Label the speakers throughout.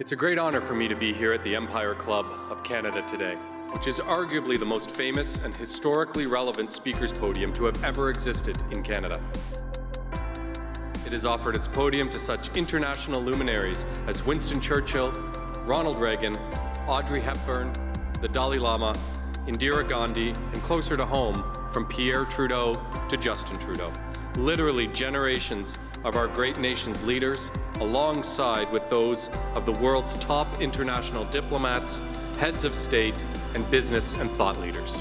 Speaker 1: It's a great honor for me to be here at the Empire Club of Canada today, which is arguably the most famous and historically relevant speakers podium to have ever existed in Canada. It has offered its podium to such international luminaries as Winston Churchill, Ronald Reagan, Audrey Hepburn, the Dalai Lama, Indira Gandhi, and closer to home, from Pierre Trudeau to Justin Trudeau. Literally generations of our great nation's leaders, alongside with those of the world's top international diplomats, heads of state, and business and thought leaders.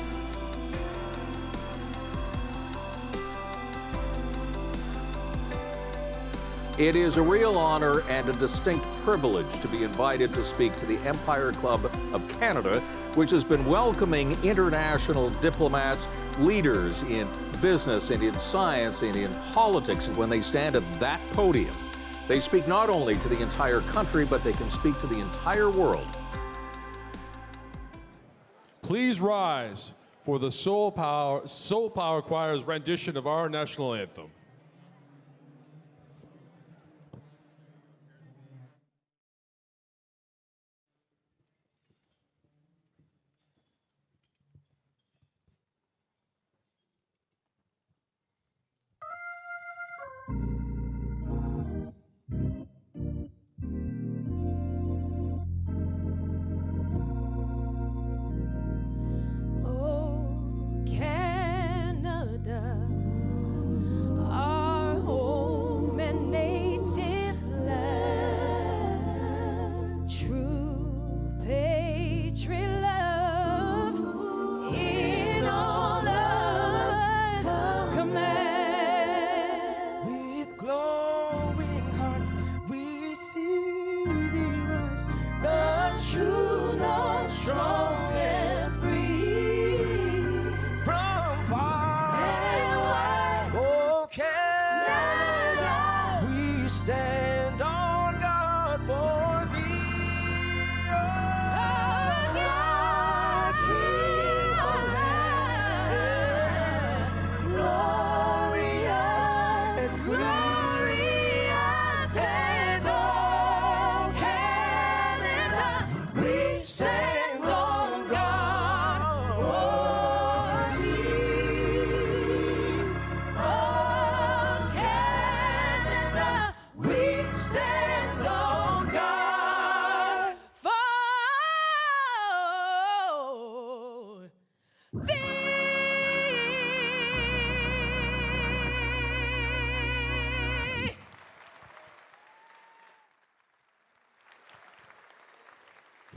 Speaker 2: It is a real honor and a distinct privilege to be invited to speak to the Empire Club of Canada, which has been welcoming international diplomats, leaders in business and in science and in politics. When they stand at that podium, they speak not only to the entire country, but they can speak to the entire world.
Speaker 3: Please rise for the Soul Power Choir's rendition of our national anthem.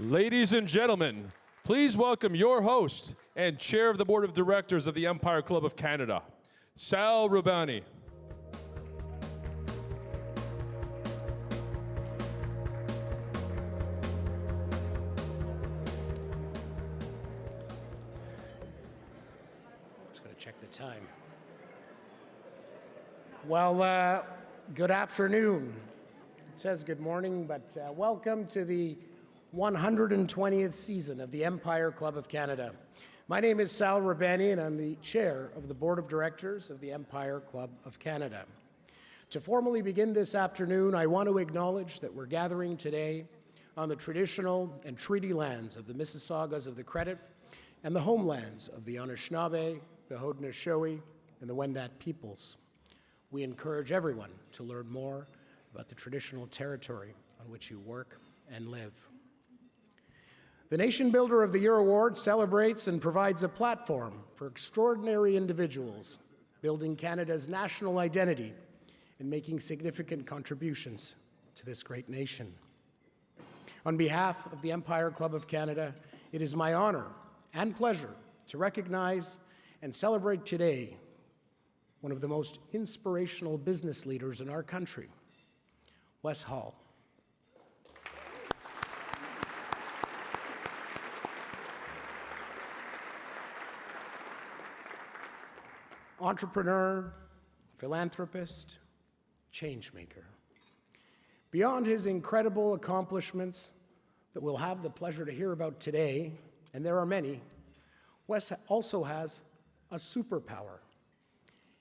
Speaker 3: Ladies and gentlemen, please welcome your host and chair of the board of directors of the Empire Club of Canada, Sal Rubani.
Speaker 4: Just going to check the time. Well, good afternoon. It says good morning, but welcome to the 120th season of the Empire Club of Canada. My name is Sal Rubani, and I'm the chair of the board of directors of the Empire Club of Canada. To formally begin this afternoon, I want to acknowledge that we're gathering today on the traditional and treaty lands of the Mississaugas of the Credit and the homelands of the Anishinaabe, the Haudenosaunee, and the Wendat peoples. We encourage everyone to learn more about the traditional territory on which you work and live. The Nation Builder of the Year Award celebrates and provides a platform for extraordinary individuals building Canada's national identity and making significant contributions to this great nation. On behalf of the Empire Club of Canada, it is my honor and pleasure to recognize and celebrate today one of the most inspirational business leaders in our country, Wes Hall. Entrepreneur, philanthropist, changemaker. Beyond his incredible accomplishments that we'll have the pleasure to hear about today, and there are many, Wes also has a superpower.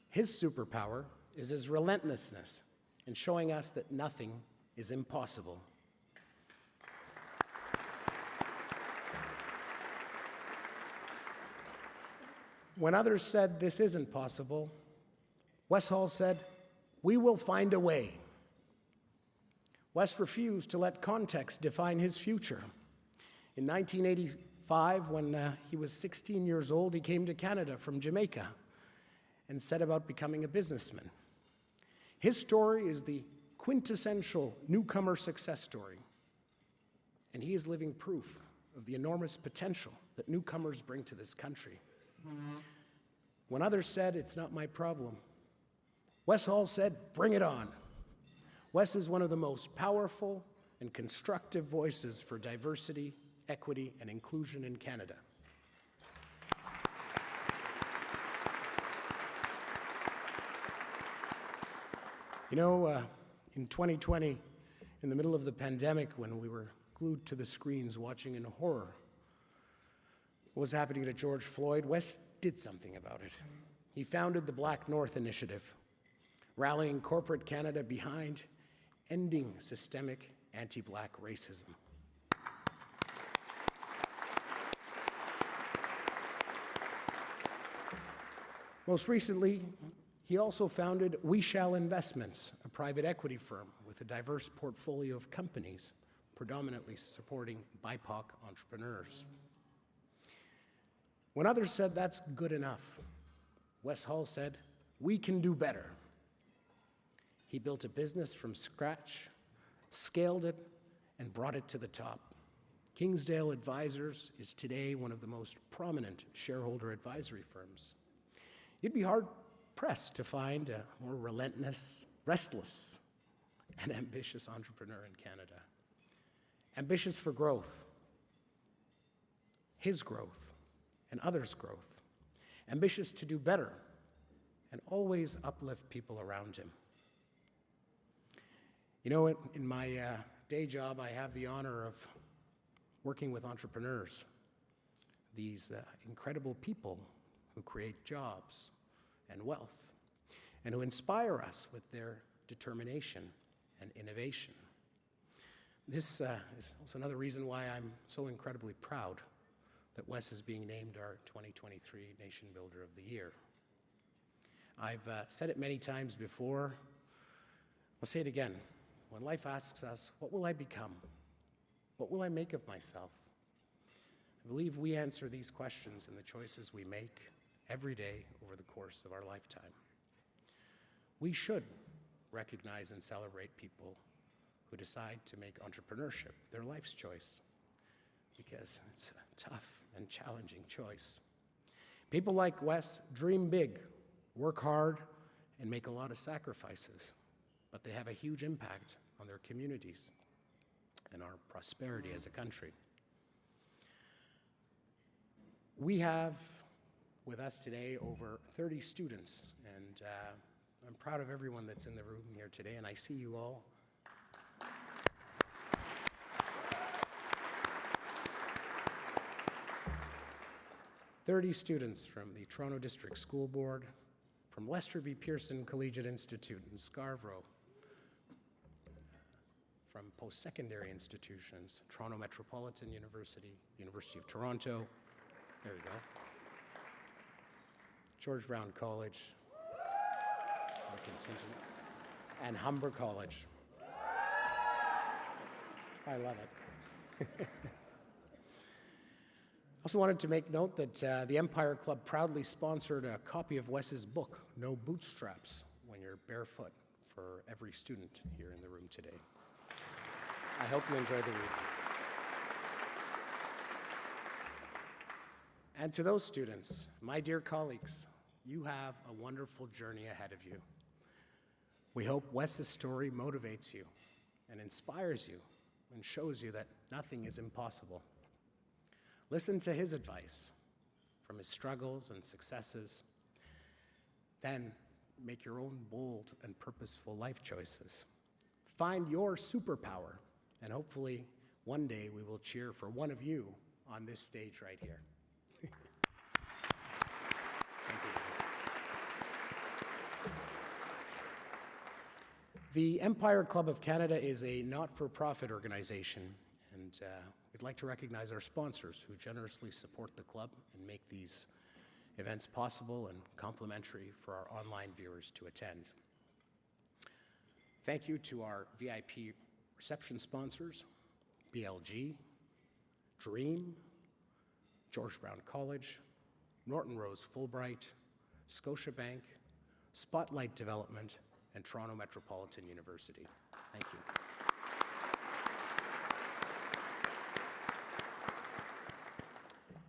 Speaker 4: His superpower is his relentlessness in showing us that nothing is impossible. When others said this isn't possible, Wes Hall said, "We will find a way." Wes refused to let context define his future. In 1985, when he was 16 years old, he came to Canada from Jamaica and set about becoming a businessman. His story is the quintessential newcomer success story, and he is living proof of the enormous potential that newcomers bring to this country. When others said, "It's not my problem," Wes Hall said, "Bring it on." Wes is one of the most powerful and constructive voices for diversity, equity, and inclusion in Canada. You know, in 2020, in the middle of the pandemic, when we were glued to the screens watching in horror what was happening to George Floyd, Wes did something about it. He founded the Black North Initiative, rallying corporate Canada behind ending systemic anti-Black racism. Most recently, he also founded We Shall Investments, a private equity firm with a diverse portfolio of companies, predominantly supporting BIPOC entrepreneurs. When others said that's good enough, Wes Hall said, "We can do better." He built a business from scratch, scaled it, and brought it to the top. Kingsdale Advisors is today one of the most prominent shareholder advisory firms. You'd be hard-pressed to find a more relentless, restless, and ambitious entrepreneur in Canada. Ambitious for growth, his growth, and others' growth. Ambitious to do better, and always uplift people around him. You know, in my day job, I have the honor of working with entrepreneurs, these incredible people who create jobs and wealth, and who inspire us with their determination and innovation. This is also another reason why I'm so incredibly proud that Wes is being named our 2023 Nation Builder of the Year. I've said it many times before. I'll say it again. When life asks us, what will I become? What will I make of myself? I believe we answer these questions in the choices we make every day over the course of our lifetime. We should recognize and celebrate people who decide to make entrepreneurship their life's choice, because it's a tough and challenging choice. People like Wes dream big, work hard, and make a lot of sacrifices, but they have a huge impact on their communities and our prosperity as a country. We have with us today over 30 students, and I'm proud of everyone that's in the room here today, and I see you all. 30 students from the Toronto District School Board, from Lester B. Pearson Collegiate Institute in Scarborough, from post-secondary institutions, Toronto Metropolitan University, University of Toronto, there you go, George Brown College, and Humber College. I love it. I also wanted to make note that the Empire Club proudly sponsored a copy of Wes's book, No Bootstraps When You're Barefoot, for every student here in the room today. I hope you enjoyed the read. And to those students, my dear colleagues, you have a wonderful journey ahead of you. We hope Wes's story motivates you and inspires you and shows you that nothing is impossible. Listen to his advice from his struggles and successes. Then make your own bold and purposeful life choices. Find your superpower, and hopefully one day we will cheer for one of you on this stage right here. Thank you, guys. The Empire Club of Canada is a not-for-profit organization, and we'd like to recognize our sponsors who generously support the club and make these events possible and complimentary for our online viewers to attend. Thank you to our VIP reception sponsors, BLG, Dream, George Brown College, Norton Rose Fulbright, Scotiabank, Spotlight Development, and Toronto Metropolitan University. Thank you.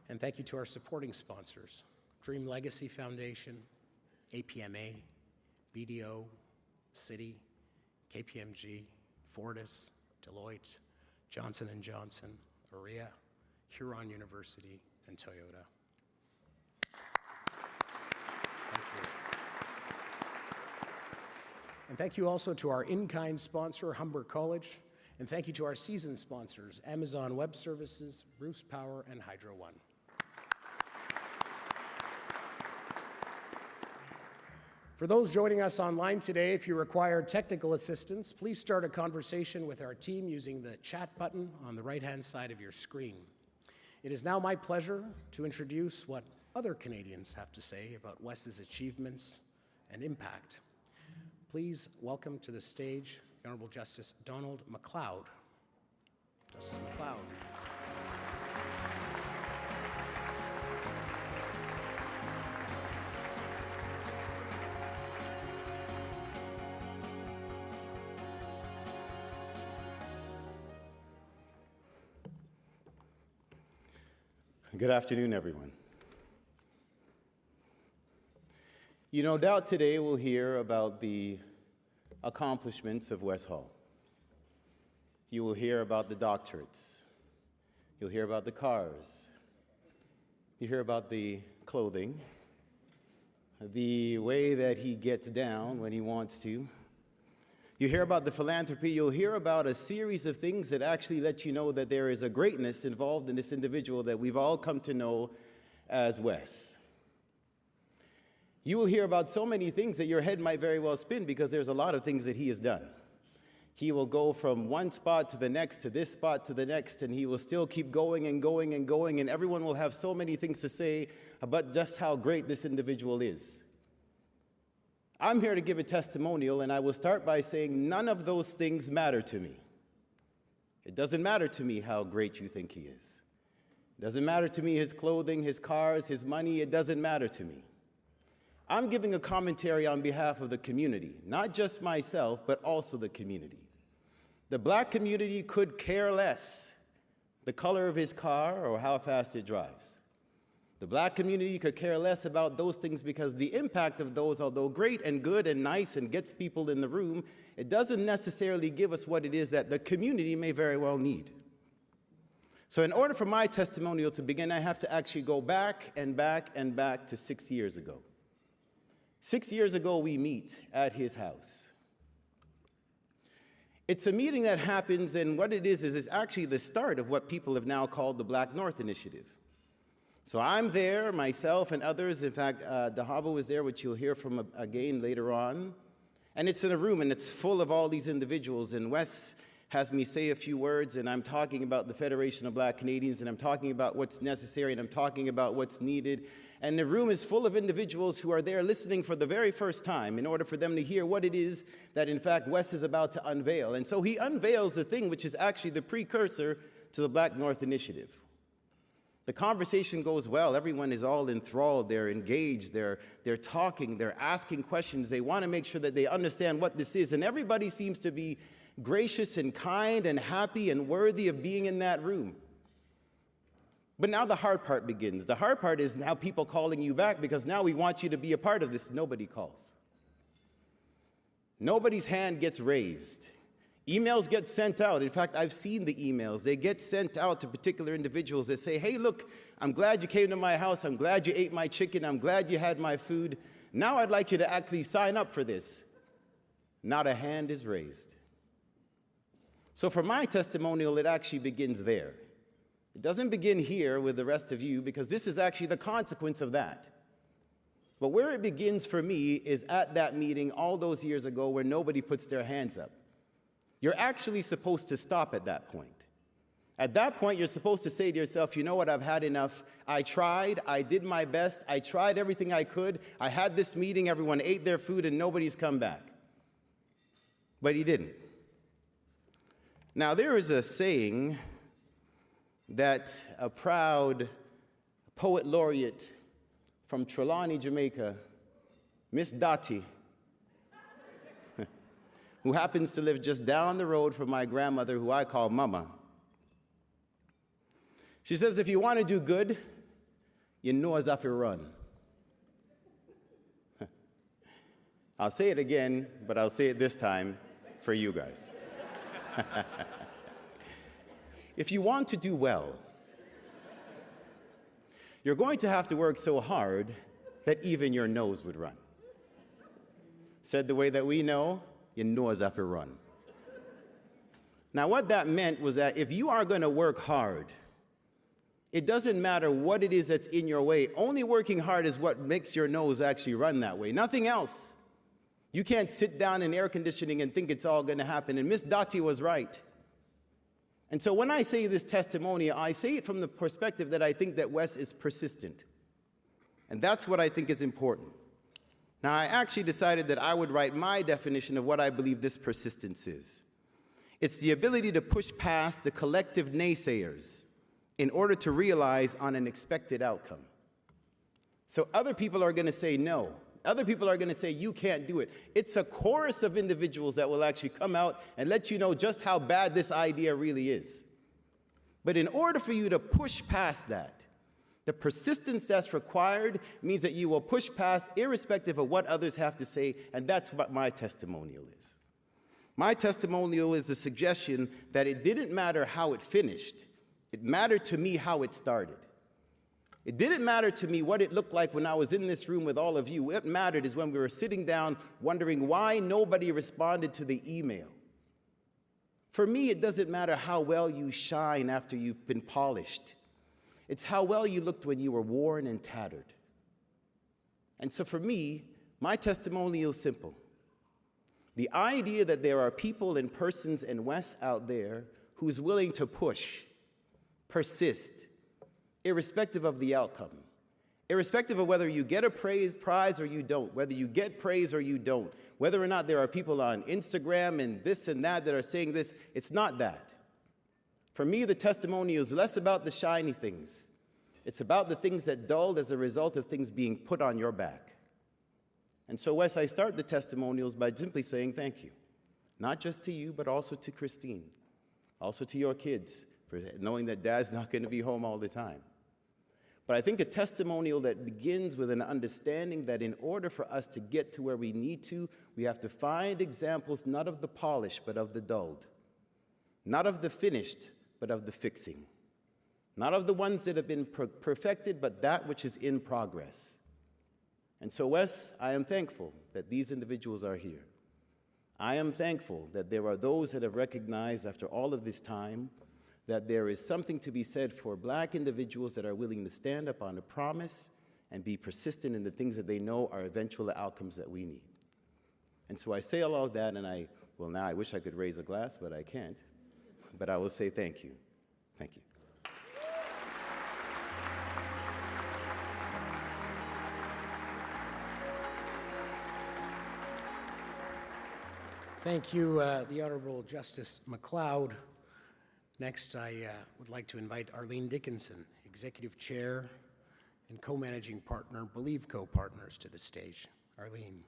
Speaker 4: And thank you to our supporting sponsors, Dream Legacy Foundation, APMA, BDO, Citi, KPMG, Fortis, Deloitte, Johnson & Johnson, Aurea, Huron University, and Toyota. Thank you. And thank you also to our in-kind sponsor, Humber College, and thank you to our season sponsors, Amazon Web Services, Bruce Power, and Hydro One. For those joining us online today, if you require technical assistance, please start a conversation with our team using the chat button on the right-hand side of your screen. It is now my pleasure to introduce what other Canadians have to say about Wes's achievements and impact. Please welcome to the stage the Honorable Justice Donald MacLeod. Justice MacLeod.
Speaker 5: Good afternoon, everyone. You no doubt today we'll hear about the accomplishments of Wes Hall. You will hear about the doctorates. You'll hear about the cars. You hear about the clothing, the way that he gets down when he wants to. You hear about the philanthropy. You'll hear about a series of things that actually let you know that there is a greatness involved in this individual that we've all come to know as Wes. You will hear about so many things that your head might very well spin because there's a lot of things that he has done. He will go from one spot to the next, to this spot to the next, and he will still keep going and going and going, and everyone will have so many things to say about just how great this individual is. I'm here to give a testimonial, and I will start by saying none of those things matter to me. It doesn't matter to me how great you think he is. It doesn't matter to me his clothing, his cars, his money. It doesn't matter to me. I'm giving a commentary on behalf of the community, not just myself, but also the community. The Black community could care less the color of his car or how fast it drives. The Black community could care less about those things because the impact of those, although great and good and nice and gets people in the room, it doesn't necessarily give us what it is that the community may very well need. So in order for my testimonial to begin, I have to actually go back and back and back to 6 years ago. 6 years ago, we meet at his house. It's a meeting that happens, and what it is it's actually the start of what people have now called the Black North Initiative. So I'm there, myself and others. In fact, Dahabo was there, which you'll hear from again later on. And it's in a room, and it's full of all these individuals. And Wes has me say a few words, and I'm talking about the Federation of Black Canadians, and I'm talking about what's necessary, and I'm talking about what's needed. And the room is full of individuals who are there listening for the very first time in order for them to hear what it is that, in fact, Wes is about to unveil. And so he unveils the thing which is actually the precursor to the Black North Initiative. The conversation goes well. Everyone is all enthralled. They're engaged. They're talking. They're asking questions. They want to make sure that they understand what this is. And everybody seems to be gracious and kind and happy and worthy of being in that room. But now the hard part begins. The hard part is now people calling you back because now we want you to be a part of this. Nobody calls. Nobody's hand gets raised. Emails get sent out. In fact, I've seen the emails. They get sent out to particular individuals that say, hey, look, I'm glad you came to my house. I'm glad you ate my chicken. I'm glad you had my food. Now I'd like you to actually sign up for this. Not a hand is raised. So for my testimonial, it actually begins there. It doesn't begin here with the rest of you because this is actually the consequence of that. But where it begins for me is at that meeting all those years ago where nobody puts their hands up. You're actually supposed to stop at that point. At that point, you're supposed to say to yourself, you know what, I've had enough. I tried, I did my best, I tried everything I could. I had this meeting, everyone ate their food, and nobody's come back. But he didn't. Now, there is a saying that a proud poet laureate from Trelawney, Jamaica, Miss Dottie, who happens to live just down the road from my grandmother, who I call Mama. She says, if you want to do good, you know as if you run. I'll say it again, but I'll say it this time for you guys. If you want to do well, you're going to have to work so hard that even your nose would run. Said the way that we know, your nose have to run. Now, what that meant was that if you are going to work hard, it doesn't matter what it is that's in your way. Only working hard is what makes your nose actually run that way. Nothing else. You can't sit down in air conditioning and think it's all going to happen. And Miss Dottie was right. And so when I say this testimony, I say it from the perspective that I think that Wes is persistent. And that's what I think is important. Now, I actually decided that I would write my definition of what I believe this persistence is. It's the ability to push past the collective naysayers in order to realize on an expected outcome. So other people are going to say no. Other people are going to say you can't do it. It's a chorus of individuals that will actually come out and let you know just how bad this idea really is. But in order for you to push past that, the persistence that's required means that you will push past irrespective of what others have to say, and that's what my testimonial is. My testimonial is the suggestion that it didn't matter how it finished. It mattered to me how it started. It didn't matter to me what it looked like when I was in this room with all of you. What mattered is when we were sitting down wondering why nobody responded to the email. For me, it doesn't matter how well you shine after you've been polished. It's how well you looked when you were worn and tattered. And so for me, my testimonial is simple. The idea that there are people and persons and Wes out there who's willing to push, persist, irrespective of the outcome, irrespective of whether you get a prize or you don't, whether you get praise or you don't, whether or not there are people on Instagram and this and that that are saying this, it's not that. For me, the testimony is less about the shiny things. It's about the things that dulled as a result of things being put on your back. And so, Wes, I start the testimonials by simply saying thank you. Not just to you, but also to Christine, also to your kids, for knowing that Dad's not going to be home all the time. But I think a testimonial that begins with an understanding that in order for us to get to where we need to, we have to find examples not of the polished, but of the dulled. Not of the finished, but of the fixing. Not of the ones that have been perfected, but that which is in progress. And so, Wes, I am thankful that these individuals are here. I am thankful that there are those that have recognized after all of this time that there is something to be said for Black individuals that are willing to stand up on a promise and be persistent in the things that they know are eventual outcomes that we need. And so I say all of that, and I wish I could raise a glass, but I can't. But I will say thank you. Thank you.
Speaker 4: Thank you, the Honorable Justice McLeod. Next, I would like to invite Arlene Dickinson, Executive Chair and Co-Managing Partner, Believe Co-Partners, to the stage. Arlene.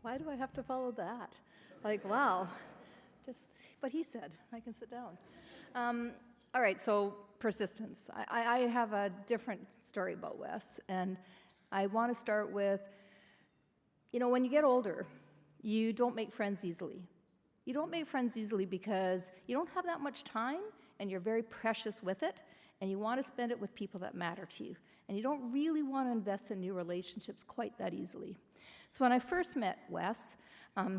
Speaker 6: Why do I have to follow that? Like, wow. But he said, I can sit down. All right, so persistence. I have a different story about Wes, and I want to start with, when you get older, you don't make friends easily. You don't make friends easily because you don't have that much time, and you're very precious with it, and you want to spend it with people that matter to you. And you don't really want to invest in new relationships quite that easily. So when I first met Wes,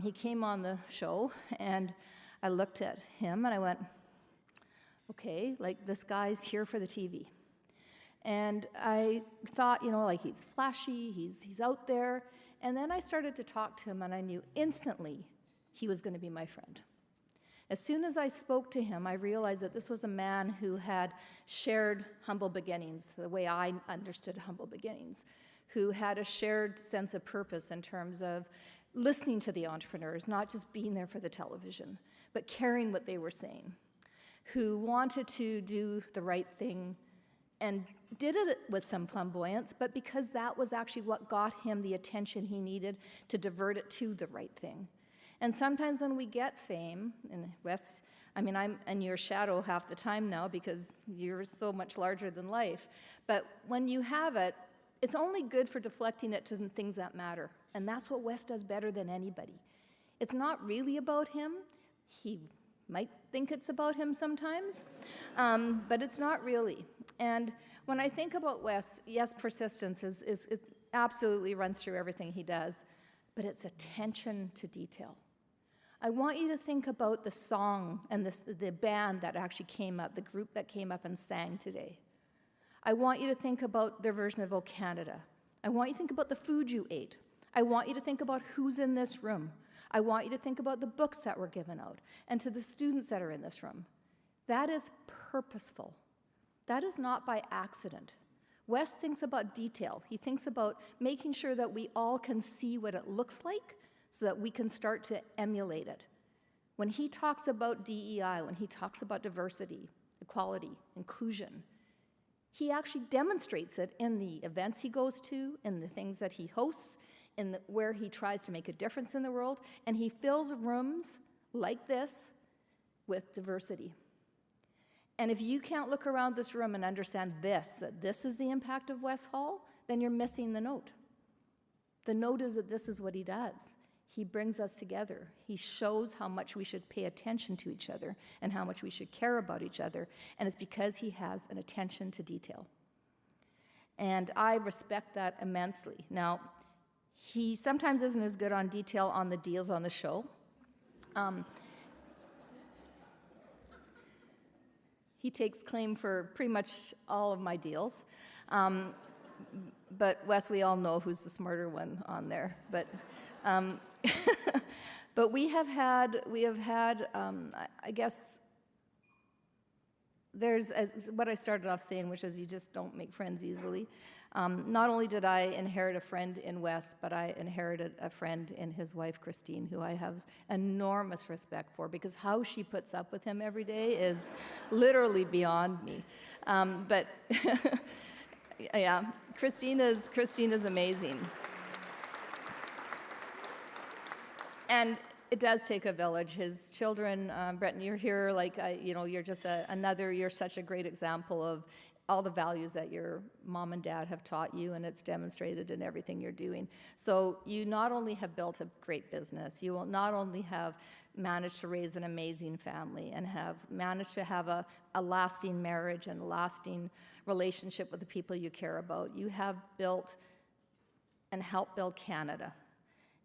Speaker 6: he came on the show, and I looked at him, and I went, okay, like this guy's here for the TV. And I thought, like he's flashy, he's out there. And then I started to talk to him, and I knew instantly he was going to be my friend. As soon as I spoke to him, I realized that this was a man who had shared humble beginnings, the way I understood humble beginnings, who had a shared sense of purpose in terms of listening to the entrepreneurs, not just being there for the television, but caring what they were saying, who wanted to do the right thing and did it with some flamboyance, but because that was actually what got him the attention he needed to divert it to the right thing. And sometimes when we get fame, and Wes, I'm in your shadow half the time now because you're so much larger than life, but when you have it, it's only good for deflecting it to the things that matter. And that's what Wes does better than anybody. It's not really about him. He might think it's about him sometimes, but it's not really. And when I think about Wes, yes, persistence it absolutely runs through everything he does, but it's attention to detail. I want you to think about the song and the band that actually came up, the group that came up and sang today. I want you to think about their version of O Canada. I want you to think about the food you ate. I want you to think about who's in this room. I want you to think about the books that were given out and to the students that are in this room. That is purposeful. That is not by accident. Wes thinks about detail. He thinks about making sure that we all can see what it looks like so that we can start to emulate it. When he talks about DEI, when he talks about diversity, equality, inclusion, he actually demonstrates it in the events he goes to, in the things that he hosts, where he tries to make a difference in the world, and he fills rooms like this with diversity. And if you can't look around this room and understand that this is the impact of Wes Hall, then you're missing the note. The note is that this is what he does. He brings us together. He shows how much we should pay attention to each other and how much we should care about each other, and it's because he has an attention to detail. And I respect that immensely. Now, he sometimes isn't as good on detail on the deals on the show. He takes claim for pretty much all of my deals. But Wes, we all know who's the smarter one on there. But but we have had, I guess, there's what I started off saying, which is you just don't make friends easily. Not only did I inherit a friend in Wes, but I inherited a friend in his wife, Christine, who I have enormous respect for, because how she puts up with him every day is literally beyond me. But yeah, Christine is amazing. And it does take a village. His children, Breton, you're here, you're just you're such a great example of all the values that your mom and dad have taught you, and it's demonstrated in everything you're doing. So you not only have built a great business, you will not only have managed to raise an amazing family and have managed to have a lasting marriage and a lasting relationship with the people you care about, you have built and helped build Canada.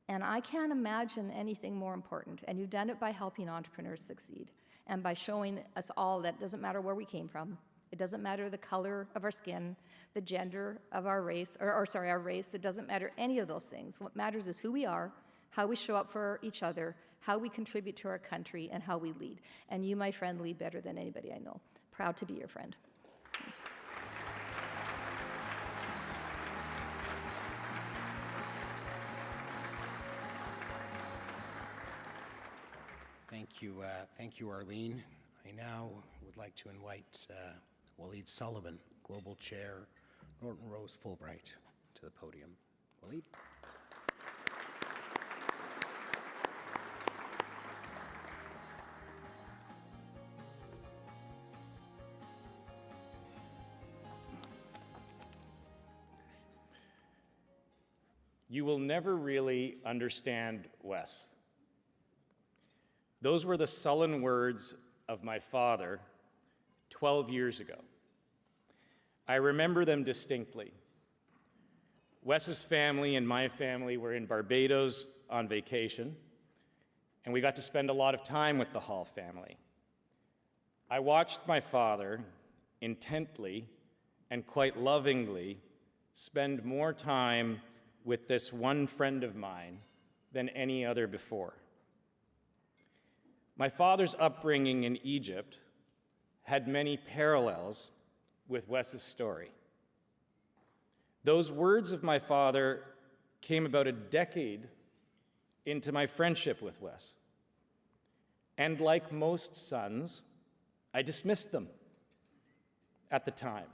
Speaker 6: And I can't imagine anything more important. And you've done it by helping entrepreneurs succeed and by showing us all that it doesn't matter where we came from. It doesn't matter the color of our skin, the gender of our race, our race. It doesn't matter any of those things. What matters is who we are, how we show up for each other, how we contribute to our country, and how we lead. And you, my friend, lead better than anybody I know. Proud to be your friend.
Speaker 7: Thank you, Arlene. I now would like to invite Waleed Sullivan, Global Chair, Norton Rose Fulbright, to the podium. Waleed.
Speaker 8: You will never really understand Wes. Those were the sullen words of my father 12 years ago. I remember them distinctly. Wes's family and my family were in Barbados on vacation, and we got to spend a lot of time with the Hall family. I watched my father intently and quite lovingly spend more time with this one friend of mine than any other before. My father's upbringing in Egypt had many parallels with Wes's story. Those words of my father came about a decade into my friendship with Wes. And like most sons, I dismissed them at the time.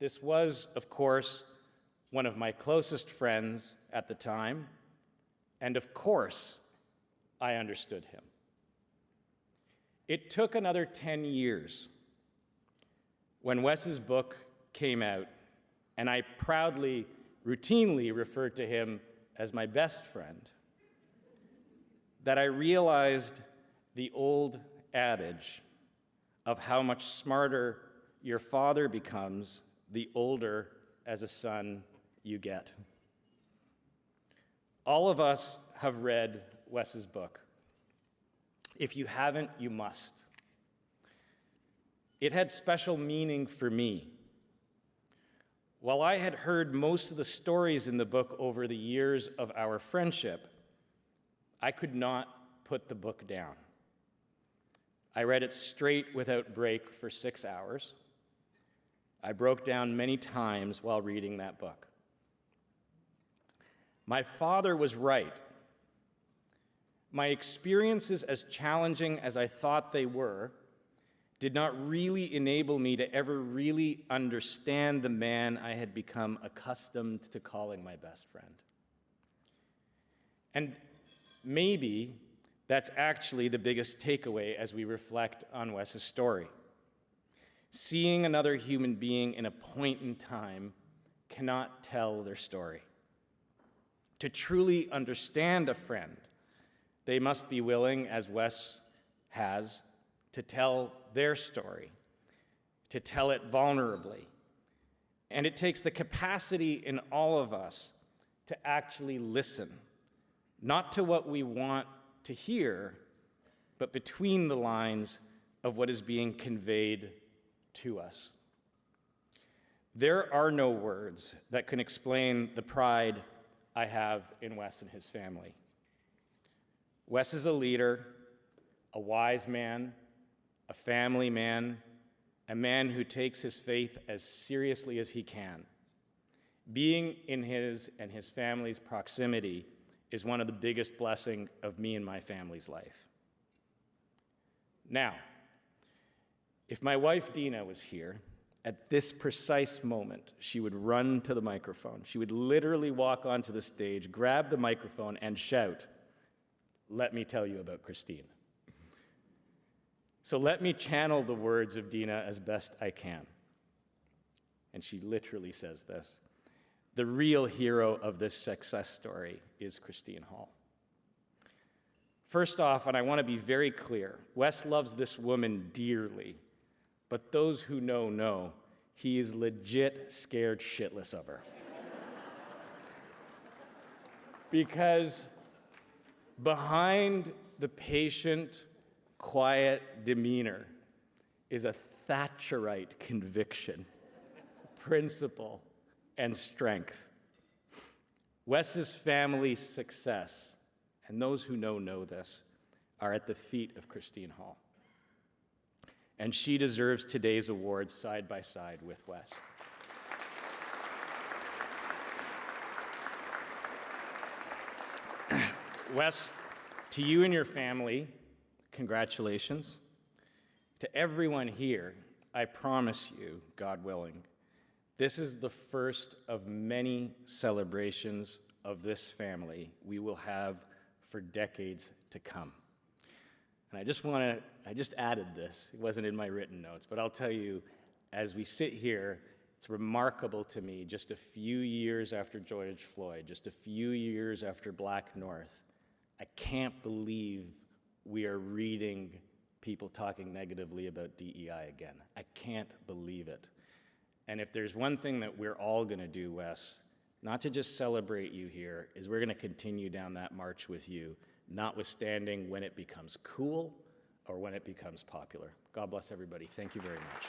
Speaker 8: This was, of course, one of my closest friends at the time, and of course, I understood him. It took another 10 years when Wes's book came out, and I proudly, routinely referred to him as my best friend, that I realized the old adage of how much smarter your father becomes the older as a son you get. All of us have read Wes's book. If you haven't, you must. It had special meaning for me. While I had heard most of the stories in the book over the years of our friendship, I could not put the book down. I read it straight without break for 6 hours. I broke down many times while reading that book. My father was right. My experiences, as challenging as I thought they were, did not really enable me to ever really understand the man I had become accustomed to calling my best friend. And maybe that's actually the biggest takeaway as we reflect on Wes's story. Seeing another human being in a point in time cannot tell their story. To truly understand a friend, they must be willing, as Wes has, to tell their story, to tell it vulnerably. And it takes the capacity in all of us to actually listen, not to what we want to hear, but between the lines of what is being conveyed to us. There are no words that can explain the pride I have in Wes and his family. Wes is a leader, a wise man, a family man, a man who takes his faith as seriously as he can. Being in his and his family's proximity is one of the biggest blessings of me and my family's life. Now, if my wife Dina was here, at this precise moment, she would run to the microphone. She would literally walk onto the stage, grab the microphone, and shout, "Let me tell you about Christine." So let me channel the words of Dina as best I can. And she literally says this: the real hero of this success story is Christine Hall. First off, and I want to be very clear, Wes loves this woman dearly, but those who know, he is legit scared shitless of her. Because behind the patient, quiet demeanor is a Thatcherite conviction, principle, and strength. Wes's family's success, and those who know this, are at the feet of Christine Hall. And she deserves today's award side by side with Wes. Wes, to you and your family, congratulations. To everyone here, I promise you, God willing, this is the first of many celebrations of this family we will have for decades to come. And I just added this. It wasn't in my written notes, but I'll tell you, as we sit here, it's remarkable to me, just a few years after George Floyd, just a few years after Black North, I can't believe we are reading people talking negatively about DEI again. I can't believe it. And if there's one thing that we're all gonna do, Wes, not to just celebrate you here, is we're gonna continue down that march with you, notwithstanding when it becomes cool or when it becomes popular. God bless everybody. Thank you very much.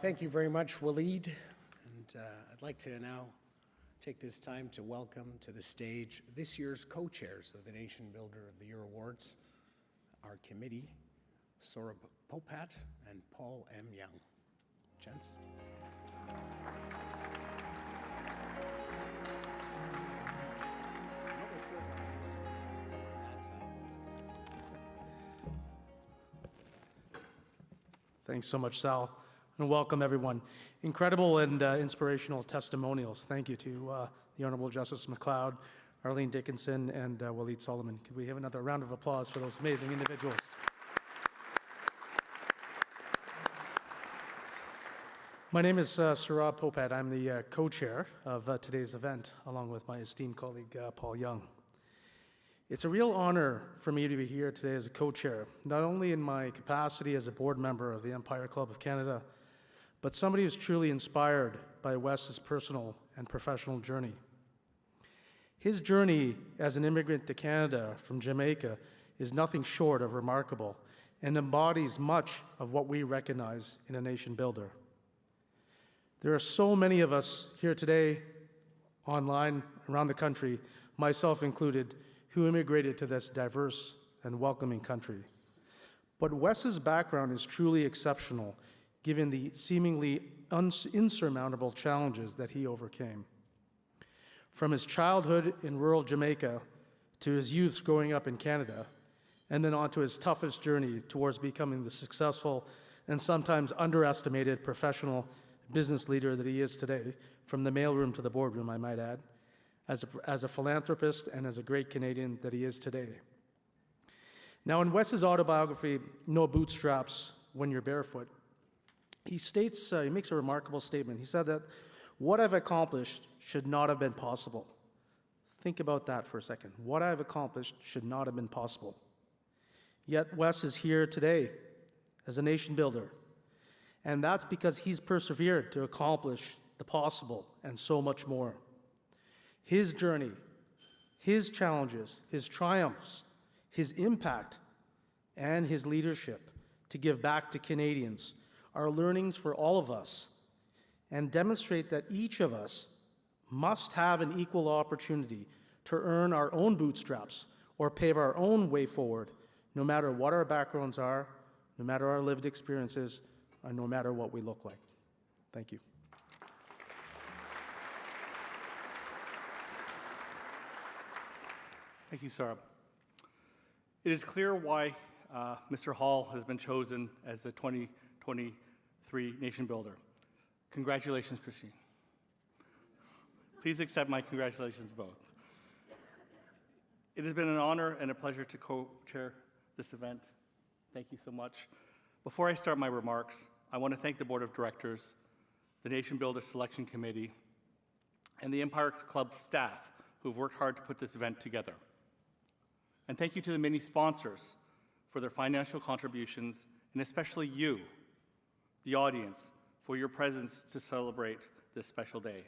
Speaker 4: Thank you very much, Waleed. And I'd like to now take this time to welcome to the stage this year's co-chairs of the Nation Builder of the Year Awards, our committee, Saurabh Popat and Paul M. Young. Gents.
Speaker 9: Thanks so much, Sal, and welcome everyone. Incredible and inspirational testimonials. Thank you to the Honorable Justice MacLeod, Arlene Dickinson, and Waleed Solomon. Could we have another round of applause for those amazing individuals? My name is Saurabh Popat. I'm the co-chair of today's event, along with my esteemed colleague, Paul Young. It's a real honor for me to be here today as a co-chair, not only in my capacity as a board member of the Empire Club of Canada, but somebody who's truly inspired by Wes's personal and professional journey. His journey as an immigrant to Canada from Jamaica is nothing short of remarkable and embodies much of what we recognize in a nation builder. There are so many of us here today, online, around the country, myself included, who immigrated to this diverse and welcoming country. But Wes's background is truly exceptional, given the seemingly insurmountable challenges that he overcame. From his childhood in rural Jamaica to his youth growing up in Canada, and then on to his toughest journey towards becoming the successful and sometimes underestimated professional business leader that he is today, from the mailroom to the boardroom, I might add, as a philanthropist and as a great Canadian that he is today. Now, in Wes's autobiography, No Bootstraps When You're Barefoot, he makes a remarkable statement. He said that what I've accomplished should not have been possible. Think about that for a second. What I've accomplished should not have been possible. Yet Wes is here today as a nation builder, and that's because he's persevered to accomplish the possible and so much more. His journey, his challenges, his triumphs, his impact, and his leadership to give back to Canadians are learnings for all of us and demonstrate that each of us must have an equal opportunity to earn our own bootstraps or pave our own way forward, no matter what our backgrounds are, no matter our lived experiences, and no matter what we look like. Thank you.
Speaker 10: Thank you, Saurabh. It is clear why Mr. Hall has been chosen as the 2023 Nation Builder. Congratulations, Christine. Please accept my congratulations both. It has been an honor and a pleasure to co-chair this event. Thank you so much. Before I start my remarks, I want to thank the Board of Directors, the Nation Builder Selection Committee, and the Empire Club staff who've worked hard to put this event together. And thank you to the many sponsors for their financial contributions, and especially you, the audience, for your presence to celebrate this special day.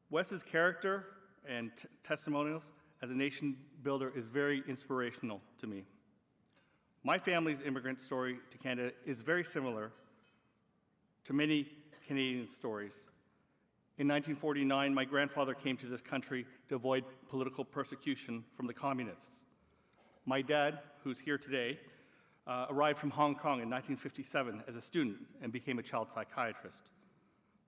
Speaker 10: Wes's character and testimonials as a nation builder is very inspirational to me. My family's immigrant story to Canada is very similar to many Canadian stories. In 1949, my grandfather came to this country to avoid political persecution from the communists. My dad, who's here today, arrived from Hong Kong in 1957 as a student and became a child psychiatrist.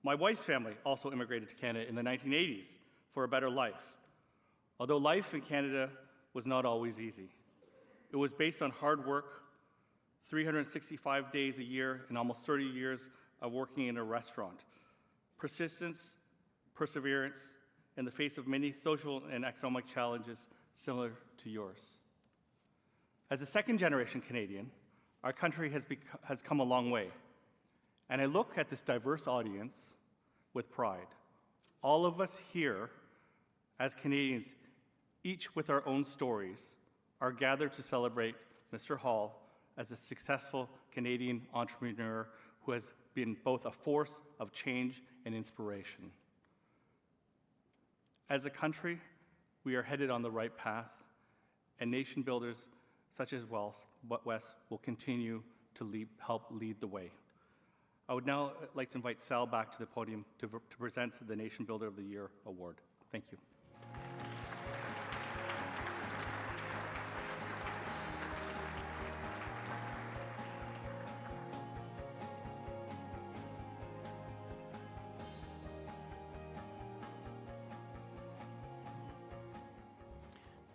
Speaker 10: My wife's family also immigrated to Canada in the 1980s for a better life. Although life in Canada was not always easy. It was based on hard work, 365 days a year and almost 30 years of working in a restaurant. Persistence, perseverance in the face of many social and economic challenges similar to yours. As a second-generation Canadian, our country has come a long way. And I look at this diverse audience with pride. All of us here, as Canadians, each with our own stories, are gathered to celebrate Mr. Hall as a successful Canadian entrepreneur who has been both a force of change and inspiration. As a country, we are headed on the right path, and nation builders such as Wes will continue to help lead the way. I would now like to invite Sal back to the podium to present the Nation Builder of the Year award. Thank you.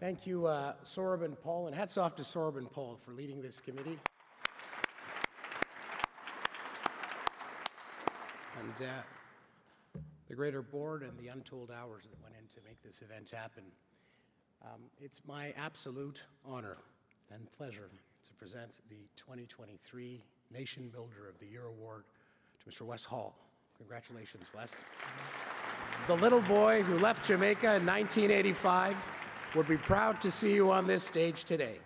Speaker 4: Thank you, Saurabh and Paul, and hats off to Saurabh and Paul for leading this committee. And the greater board and the untold hours that went in to make this event happen. It's my absolute honor and pleasure to present the 2023 Nation Builder of the Year Award to Mr. Wes Hall. Congratulations, Wes. The little boy who left Jamaica in 1985 would be proud to see you on this stage today.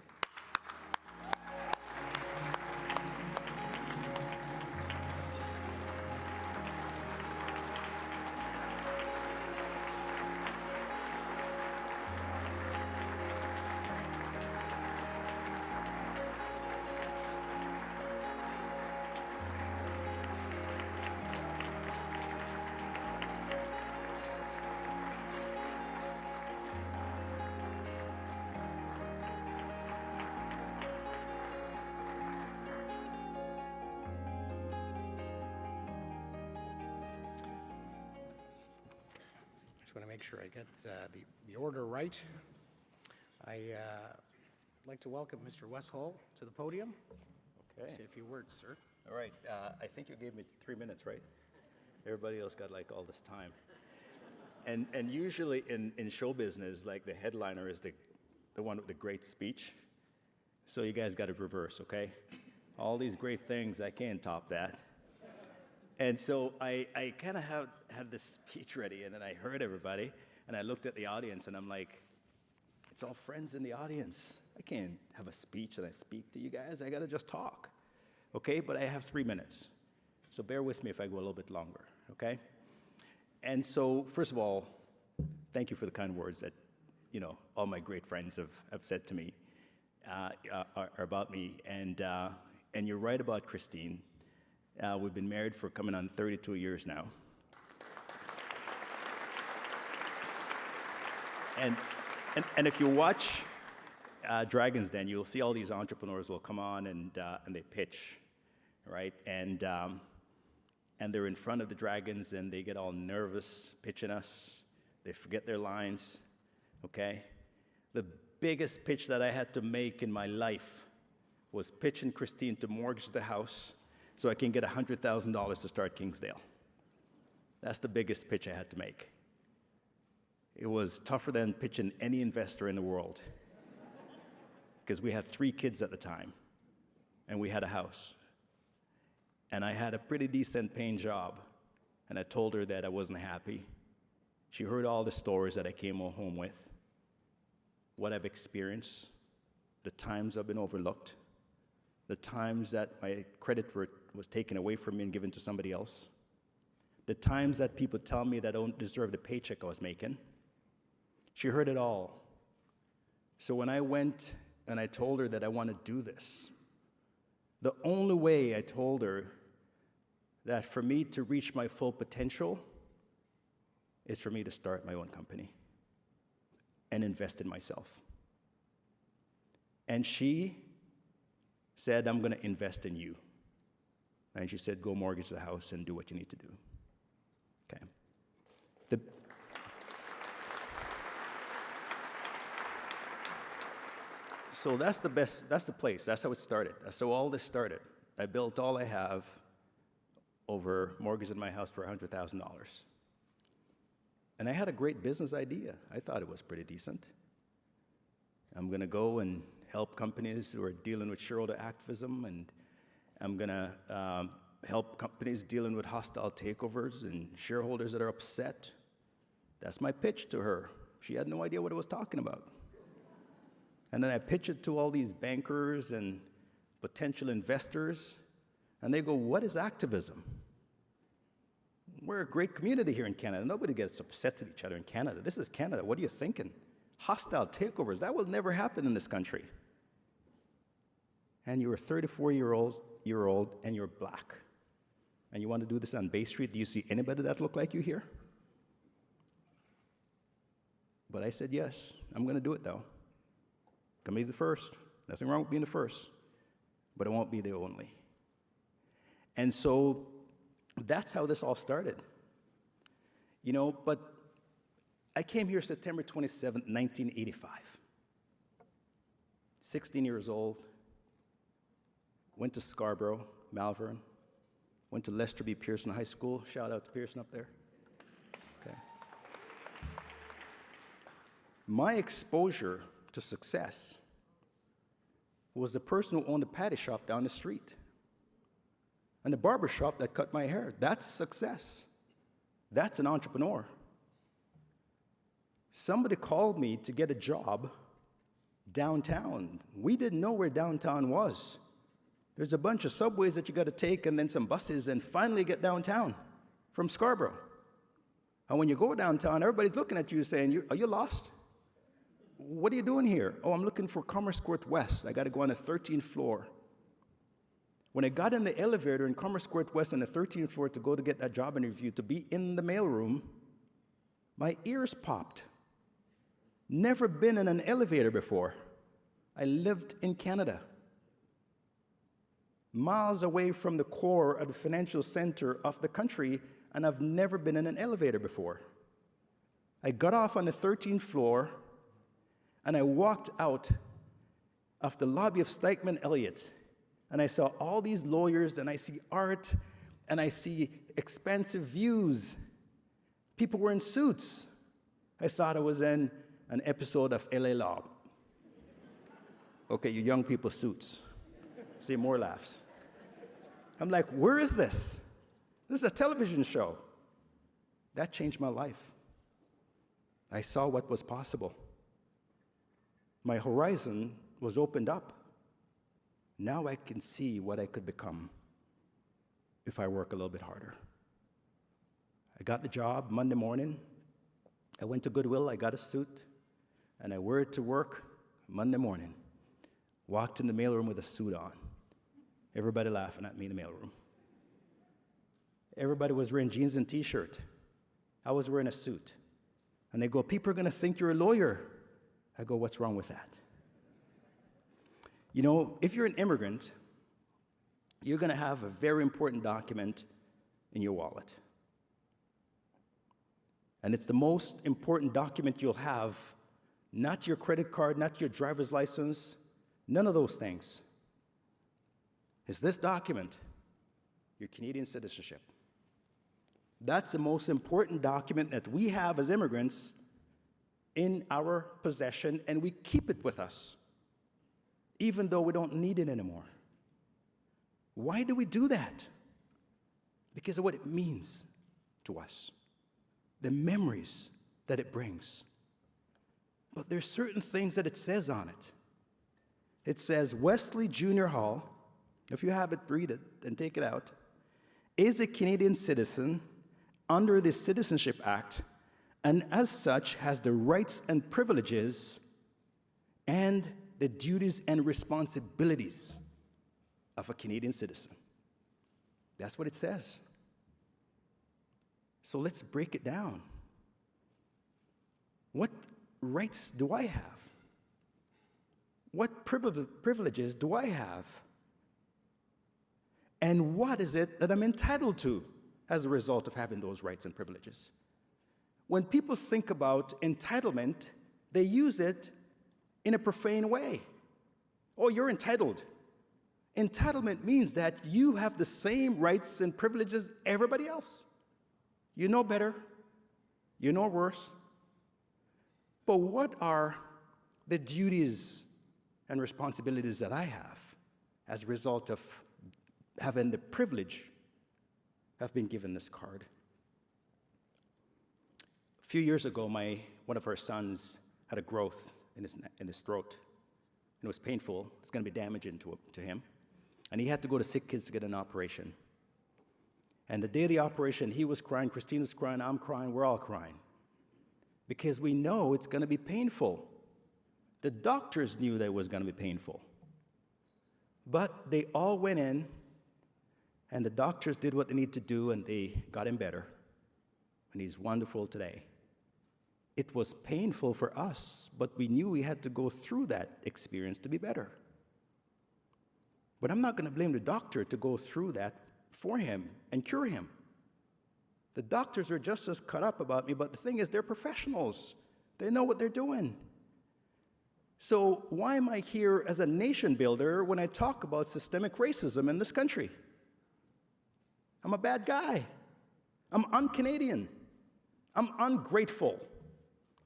Speaker 4: I want to make sure I get the order right. I'd like to welcome Mr. Wes Hall to the podium.
Speaker 11: Okay.
Speaker 4: Say a few words, sir.
Speaker 11: All right. I think you gave me 3 minutes, right? Everybody else got like all this time. And usually in show business, like the headliner is the one with the great speech. So you guys got to reverse, okay? All these great things, I can't top that. And so I kind of had this speech ready, and then I heard everybody, and I looked at the audience, and I'm like, it's all friends in the audience. I can't have a speech and I speak to you guys. I got to just talk, okay? But I have 3 minutes, so bear with me if I go a little bit longer, okay? And so, first of all, thank you for the kind words that, you know, all my great friends have said to me are about me, and you're right about Christine. We've been married for coming on 32 years now. And if you watch Dragon's Den, you'll see all these entrepreneurs will come on and they pitch, right? And they're in front of the dragons and they get all nervous pitching us. They forget their lines, okay? The biggest pitch that I had to make in my life was pitching Christine to mortgage the house so I can get $100,000 to start Kingsdale. That's the biggest pitch I had to make. It was tougher than pitching any investor in the world because we had 3 kids at the time, and we had a house. And I had a pretty decent paying job, and I told her that I wasn't happy. She heard all the stories that I came home with, what I've experienced, the times I've been overlooked, the times that my credit was taken away from me and given to somebody else, the times that people tell me that I don't deserve the paycheck I was making. She heard it all. So when I went and I told her that I want to do this, the only way I told her that for me to reach my full potential is for me to start my own company and invest in myself. And she said, I'm going to invest in you. And she said, go mortgage the house and do what you need to do. Okay. So that's the place. That's how it started. That's how all this started. I built all I have over mortgaging my house for $100,000. And I had a great business idea. I thought it was pretty decent. I'm going to go and help companies who are dealing with shareholder activism, and I'm going to help companies dealing with hostile takeovers and shareholders that are upset. That's my pitch to her. She had no idea what I was talking about. And then I pitch it to all these bankers and potential investors, and they go, what is activism? We're a great community here in Canada. Nobody gets upset with each other in Canada. This is Canada. What are you thinking? Hostile takeovers, that will never happen in this country. and you're a 34-year-old and you're black, and you want to do this on Bay Street, do you see anybody that look like you here? But I said, yes, I'm going to do it, though. I'm going to be the first. Nothing wrong with being the first, but I won't be the only. And so that's how this all started. You know, but I came here September 27, 1985. 16 years old, went to Scarborough, Malvern, went to Lester B. Pearson High School. Shout out to Pearson up there. Okay. My exposure to success was the person who owned a patty shop down the street and the barber shop that cut my hair. That's success. That's an entrepreneur. Somebody called me to get a job downtown. We didn't know where downtown was. There's a bunch of subways that you got to take and then some buses and finally get downtown from Scarborough. And when you go downtown, everybody's looking at you saying, are you lost? What are you doing here? Oh, I'm looking for Commerce Court West. I got to go on the 13th floor. When I got in the elevator in Commerce Court West on the 13th floor to go to get that job interview, to be in the mailroom, my ears popped. Never been in an elevator before. I lived in Canada, miles away from the core of the financial center of the country, and I've never been in an elevator before. I got off on the 13th floor, and I walked out of the lobby of Stikeman Elliott, and I saw all these lawyers, and I see art, and I see expansive views. People were in suits. I thought I was in an episode of LA Law. Okay, you young people, suits. See more laughs. I'm like, where is this? This is a television show. That changed my life. I saw what was possible. My horizon was opened up. Now I can see what I could become if I work a little bit harder. I got the job Monday morning. I went to Goodwill, I got a suit, and I wore it to work Monday morning. Walked in the mailroom with a suit on. Everybody laughing at me in the mailroom. Everybody was wearing jeans and t-shirt. I was wearing a suit. And they go, people are going to think you're a lawyer. I go, what's wrong with that? You know, if you're an immigrant, you're going to have a very important document in your wallet. And it's the most important document you'll have, not your credit card, not your driver's license, none of those things. It's this document, your Canadian citizenship. That's the most important document that we have as immigrants in our possession, and we keep it with us, even though we don't need it anymore. Why do we do that? Because of what it means to us, the memories that it brings. But there's certain things that it says on it. It says, Wesley Junior Hall, if you have it, read it and take it out, is a Canadian citizen under the Citizenship Act, and as such has the rights and privileges and the duties and responsibilities of a Canadian citizen. That's what it says. So let's break it down. What rights do I have? What privileges do I have? And what is it that I'm entitled to as a result of having those rights and privileges? When people think about entitlement, they use it in a profane way. Oh, you're entitled. Entitlement means that you have the same rights and privileges as everybody else. You know better. You know worse. But what are the duties and responsibilities that I have as a result of having the privilege of being given this card? A few years ago, one of our sons had a growth in his throat. And it was painful. It's going to be damaging to him. And he had to go to Sick Kids to get an operation. And the day of the operation, he was crying, Christine was crying, I'm crying, we're all crying. Because we know it's going to be painful. The doctors knew that it was going to be painful. But they all went in, and the doctors did what they need to do, and they got him better. And he's wonderful today. It was painful for us, but we knew we had to go through that experience to be better. But I'm not going to blame the doctor to go through that for him and cure him. The doctors are just as cut up about me, but the thing is, they're professionals. They know what they're doing. So why am I here as a nation builder when I talk about systemic racism in this country? I'm a bad guy. I'm un-Canadian. I'm ungrateful.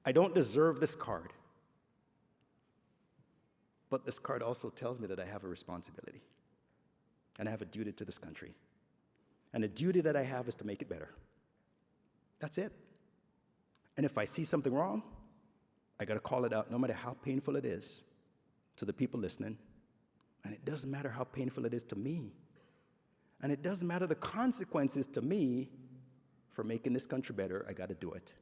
Speaker 11: I don't deserve this card. But this card also tells me that I have a responsibility. And I have a duty to this country. And the duty that I have is to make it better. That's it. And if I see something wrong, I got to call it out, no matter how painful it is to the people listening. And it doesn't matter how painful it is to me. And it doesn't matter the consequences to me for making this country better. I got to do it.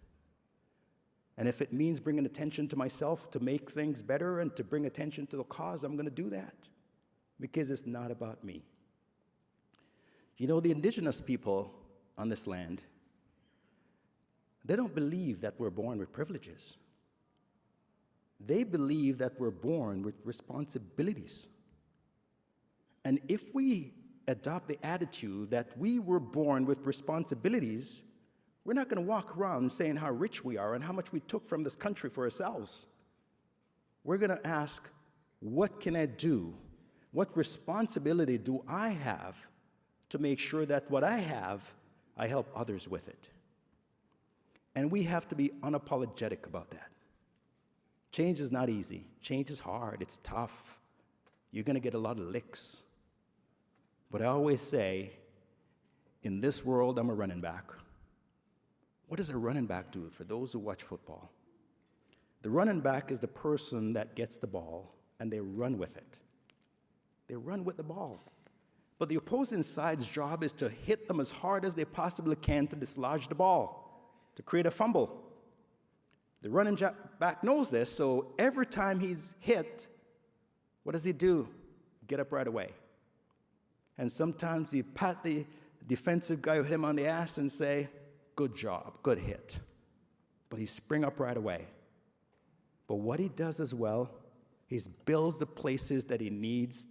Speaker 11: And if it means bringing attention to myself to make things better and to bring attention to the cause, I'm going to do that, because it's not about me. You know, the indigenous people on this land, they don't believe that we're born with privileges. They believe that we're born with responsibilities. And if we adopt the attitude that we were born with responsibilities, we're not going to walk around saying how rich we are and how much we took from this country for ourselves. We're going to ask, what can I do? What responsibility do I have to make sure that what I have, I help others with it? And we have to be unapologetic about that. Change is not easy. Change is hard. It's tough. You're going to get a lot of licks. But I always say, in this world, I'm a running back. What does a running back do for those who watch football? The running back is the person that gets the ball, and they run with it. They run with the ball. But the opposing side's job is to hit them as hard as they possibly can to dislodge the ball, to create a fumble. The running back knows this, so every time he's hit, what does he do? Get up right away. And sometimes he pat the defensive guy who hit him on the ass and say, good job, good hit. But he spring up right away. But what he does as well, he builds the places that he needs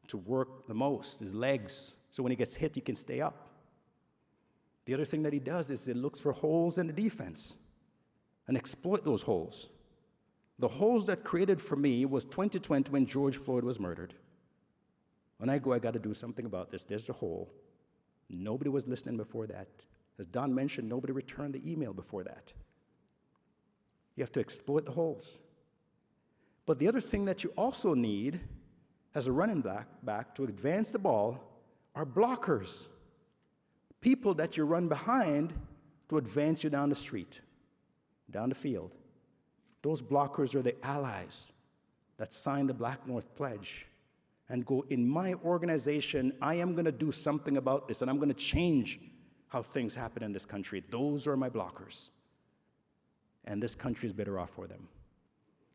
Speaker 11: to work the most, his legs, so when he gets hit, he can stay up. The other thing that he does is he looks for holes in the defense and exploit those holes. The holes that created for me was 2020 when George Floyd was murdered. When I go, I got to do something about this. There's the hole. Nobody was listening before that. As Don mentioned, nobody returned the email before that. You have to exploit the holes. But the other thing that you also need as a running back to advance the ball are blockers. People that you run behind to advance you down the street, down the field. Those blockers are the allies that sign the Black North Pledge and go, in my organization, I am going to do something about this, and I'm going to change how things happen in this country. Those are my blockers. And this country is better off for them.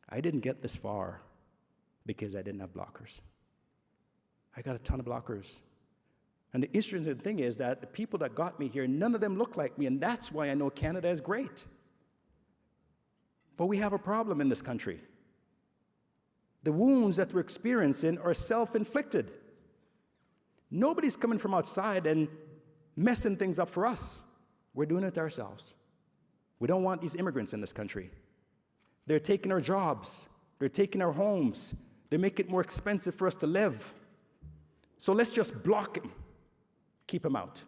Speaker 11: I didn't get this far because I didn't have blockers. I got a ton of blockers. And the interesting thing is that the people that got me here, none of them look like me, and that's why I know Canada is great. But we have a problem in this country. The wounds that we're experiencing are self-inflicted. Nobody's coming from outside and messing things up for us. We're doing it ourselves. We don't want these immigrants in this country. They're taking our jobs. They're taking our homes. They make it more expensive for us to live. So let's just block them. Keep them out.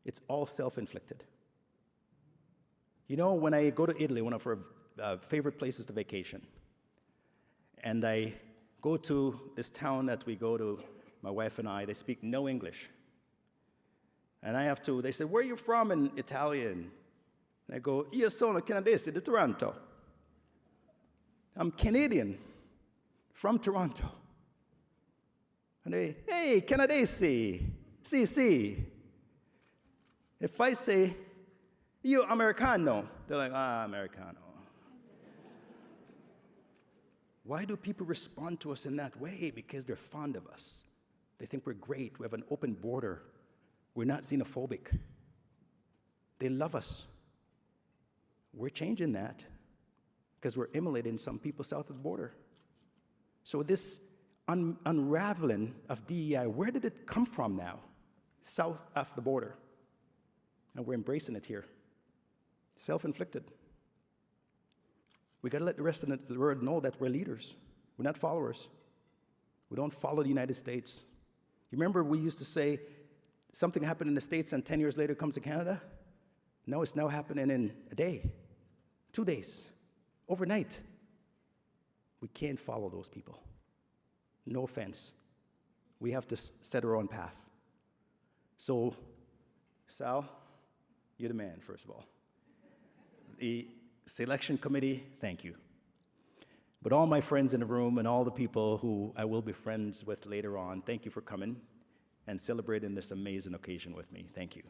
Speaker 11: It's all self-inflicted. You know, when I go to Italy, one of our favorite places to vacation, and I go to this town that we go to, my wife and I, they speak no English. And I have to, they say, where are you from in Italian? And I go, io sono canadese di Toronto. I'm Canadian from Toronto. And they, hey, canadese, sì, sì. If I say, io americano, they're like, Americano. Why do people respond to us in that way? Because they're fond of us. They think we're great. We have an open border. We're not xenophobic. They love us. We're changing that because we're emulating some people south of the border. So this unraveling of DEI, where did it come from now? South of the border. And we're embracing it here. Self-inflicted. We got to let the rest of the world know that we're leaders. We're not followers. We don't follow the United States. You remember we used to say something happened in the States and 10 years later it comes to Canada? No, it's now happening in a day, 2 days, overnight. We can't follow those people. No offense. We have to set our own path. So, Sal, you're the man, first of all. The selection committee, thank you. But all my friends in the room and all the people who I will be friends with later on, thank you for coming and celebrating this amazing occasion with me. Thank you.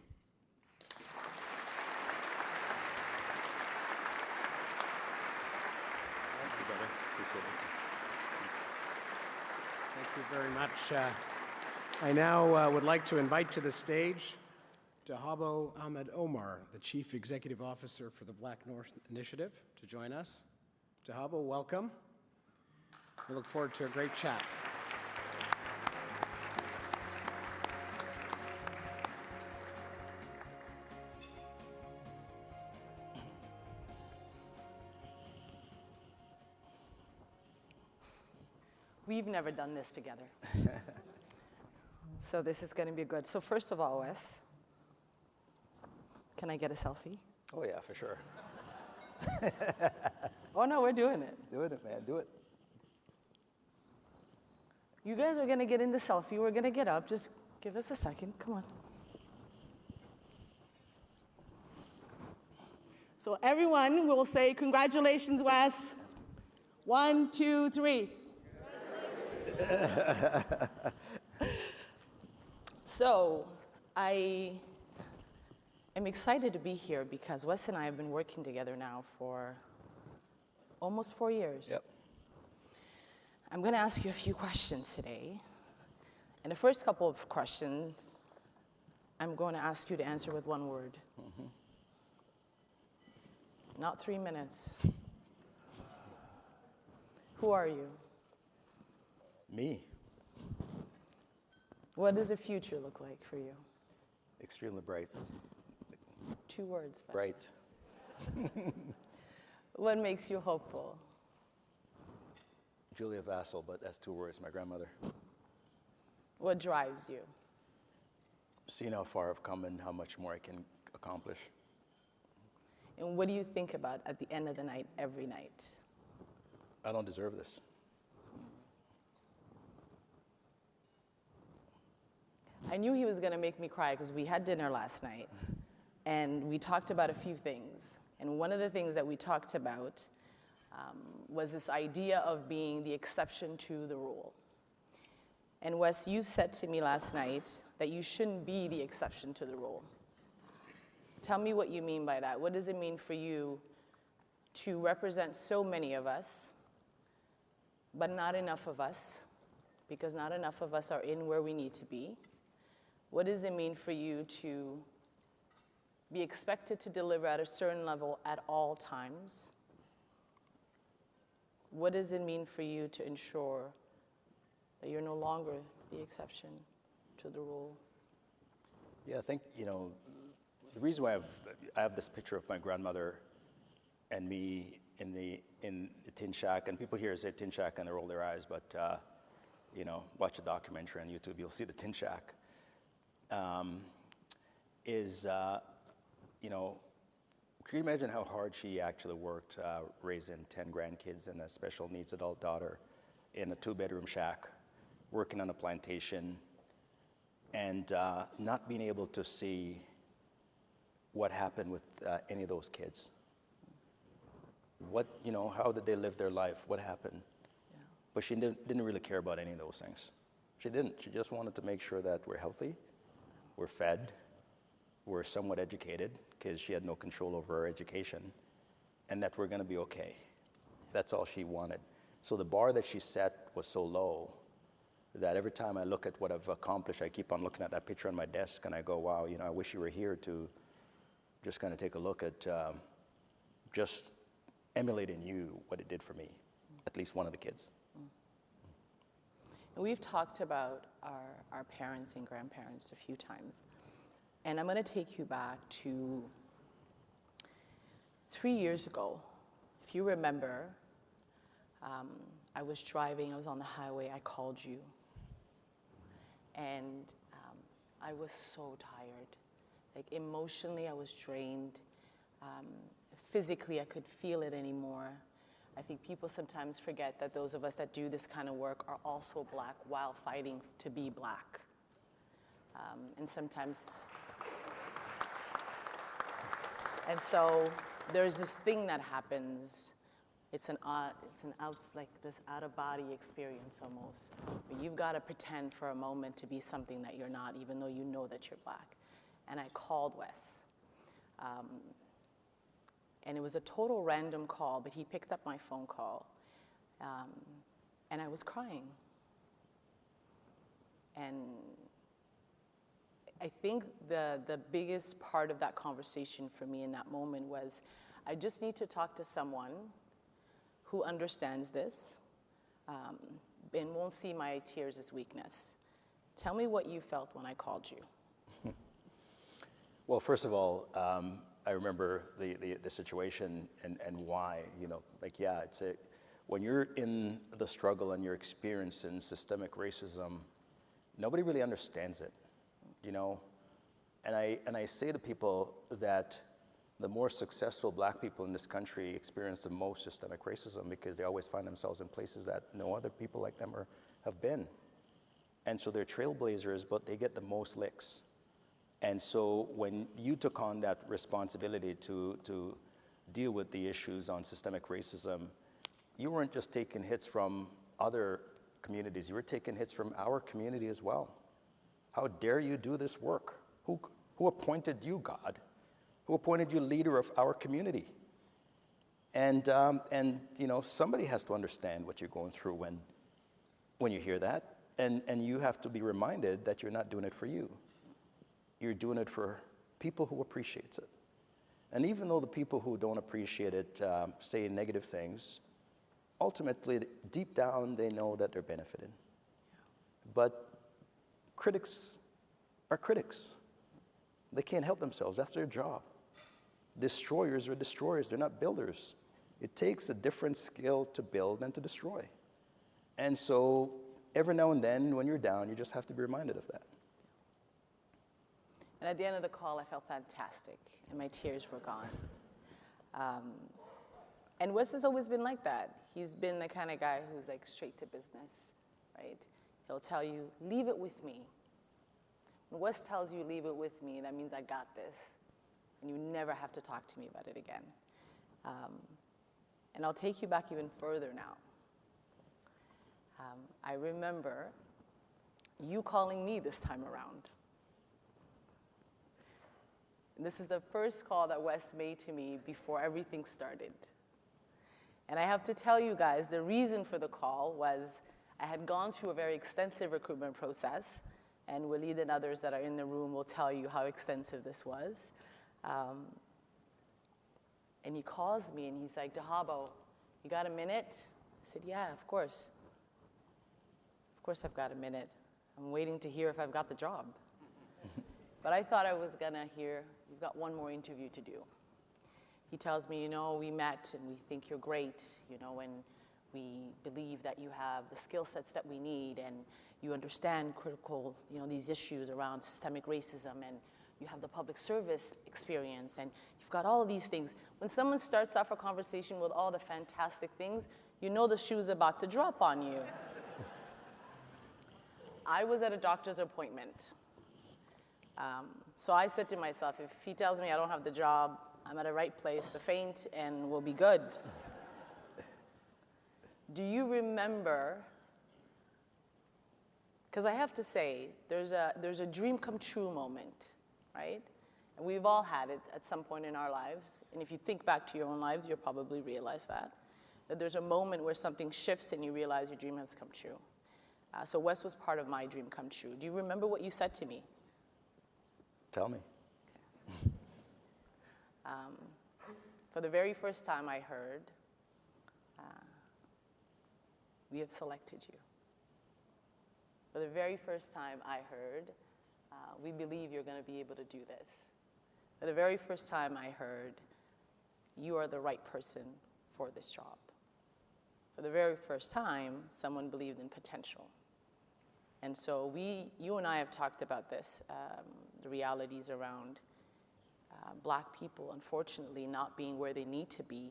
Speaker 4: Thank you very much. I now would like to invite to the stage Dahabo Ahmed Omar, the Chief Executive Officer for the Black North Initiative, to join us. Dahabo, welcome. We look forward to a great chat.
Speaker 12: We've never done this together. So this is going to be good. So first of all, Wes, can I get a selfie?
Speaker 11: Oh yeah, for sure.
Speaker 12: Oh no, we're doing it.
Speaker 11: Doing it, man, do it.
Speaker 12: You guys are going to get in the selfie. We're going to get up. Just give us a second. Come on. So everyone will say, congratulations, Wes. 1, 2, 3. So I am excited to be here because Wes and I have been working together now for almost 4 years.
Speaker 11: Yep.
Speaker 12: I'm going to ask you a few questions today. And the first couple of questions, I'm going to ask you to answer with one word.
Speaker 11: Mm-hmm.
Speaker 12: Not 3 minutes. Who are you?
Speaker 11: Me.
Speaker 12: What does the future look like for you?
Speaker 11: Extremely bright.
Speaker 12: 2 words.
Speaker 11: Bright.
Speaker 12: What makes you hopeful?
Speaker 11: Julia Vassal, but that's 2 words, my grandmother.
Speaker 12: What drives you?
Speaker 11: Seeing how far I've come and how much more I can accomplish.
Speaker 12: And what do you think about at the end of the night, every night?
Speaker 11: I don't deserve this.
Speaker 12: I knew he was going to make me cry because we had dinner last night and we talked about a few things. And one of the things that we talked about was this idea of being the exception to the rule. And Wes, you said to me last night that you shouldn't be the exception to the rule. Tell me what you mean by that. What does it mean for you to represent so many of us, but not enough of us, because not enough of us are in where we need to be? What does it mean for you to be expected to deliver at a certain level at all times? What does it mean for you to ensure that you're no longer the exception to the rule?
Speaker 11: Yeah, I think, the reason why I have this picture of my grandmother and me in the tin shack, and people here say tin shack and they roll their eyes, but watch a documentary on YouTube, you'll see the tin shack. Can you imagine how hard she actually worked raising 10 grandkids and a special needs adult daughter in a 2-bedroom shack, working on a plantation, and not being able to see what happened with any of those kids? How did they live their life? What happened?
Speaker 12: Yeah.
Speaker 11: But she didn't really care about any of those things. She didn't. She just wanted to make sure that we're healthy, we're fed, we're somewhat educated, because she had no control over our education, and that we're going to be okay. That's all she wanted. So the bar that she set was so low that every time I look at what I've accomplished, I keep on looking at that picture on my desk and I go, wow, you know, I wish you were here to just kind of take a look at just emulating you, what it did for me, at least one of the kids.
Speaker 12: We've talked about our parents and grandparents a few times. And I'm going to take you back to 3 years ago. If you remember, I was driving, I was on the highway, I called you. And I was so tired. Like emotionally, I was drained. Physically, I couldn't feel it anymore. I think people sometimes forget that those of us that do this kind of work are also Black while fighting to be Black. And so there's this thing that happens. It's like this out-of-body experience almost. Where you've got to pretend for a moment to be something that you're not, even though you know that you're Black. And I called Wes. And it was a total random call, but he picked up my phone call. And I was crying. And I think the biggest part of that conversation for me in that moment was, I just need to talk to someone who understands this and won't see my tears as weakness. Tell me what you felt when I called you.
Speaker 11: Well, first of all, I remember the situation and why, you know, like, yeah, when you're in the struggle and you're experiencing systemic racism, nobody really understands it, you know? And I say to people that the more successful Black people in this country experience the most systemic racism because they always find themselves in places that no other people like them have been. And so they're trailblazers, but they get the most licks. And so when you took on that responsibility to deal with the issues on systemic racism, you weren't just taking hits from other communities, you were taking hits from our community as well. How dare you do this work? Who appointed you, God? Who appointed you leader of our community? And you know, somebody has to understand what you're going through when you hear that. And you have to be reminded that you're not doing it for you. You're doing it for people who appreciate it. And even though the people who don't appreciate it say negative things, ultimately, deep down, they know that they're benefiting. But critics are critics. They can't help themselves. That's their job. Destroyers are destroyers. They're not builders. It takes a different skill to build than to destroy. And so every now and then, when you're down, you just have to be reminded of that.
Speaker 12: And at the end of the call, I felt fantastic, and my tears were gone. And Wes has always been like that. He's been the kind of guy who's like straight to business, right? He'll tell you, leave it with me. When Wes tells you, leave it with me, that means I got this, and you never have to talk to me about it again. And I'll take you back even further now. I remember you calling me this time around. And this is the first call that Wes made to me before everything started. And I have to tell you guys, the reason for the call was I had gone through a very extensive recruitment process, and Waleed and others that are in the room will tell you how extensive this was. And he calls me and he's like, Dahabo, you got a minute? I said, yeah, of course. Of course I've got a minute. I'm waiting to hear if I've got the job. But I thought I was gonna hear, you've got one more interview to do. He tells me, you know, we met and we think you're great, you know, and we believe that you have the skill sets that we need and you understand critical, you know, these issues around systemic racism and you have the public service experience and you've got all of these things. When someone starts off a conversation with all the fantastic things, you know the shoe's about to drop on you. I was at a doctor's appointment. So I said to myself, if he tells me I don't have the job, I'm at the right place to faint and we'll be good. Do you remember, because I have to say, there's a dream come true moment, right? And we've all had it at some point in our lives. And if you think back to your own lives, you'll probably realize that. that there's a moment where something shifts and you realize your dream has come true. So Wes was part of my dream come true. Do you remember what you said to me?
Speaker 11: Tell me.
Speaker 12: For the very first time I heard, we have selected you. For the very first time I heard, we believe you're going to be able to do this. For the very first time I heard, you are the right person for this job. For the very first time, someone believed in potential. And so you and I have talked about this, the realities around Black people, unfortunately, not being where they need to be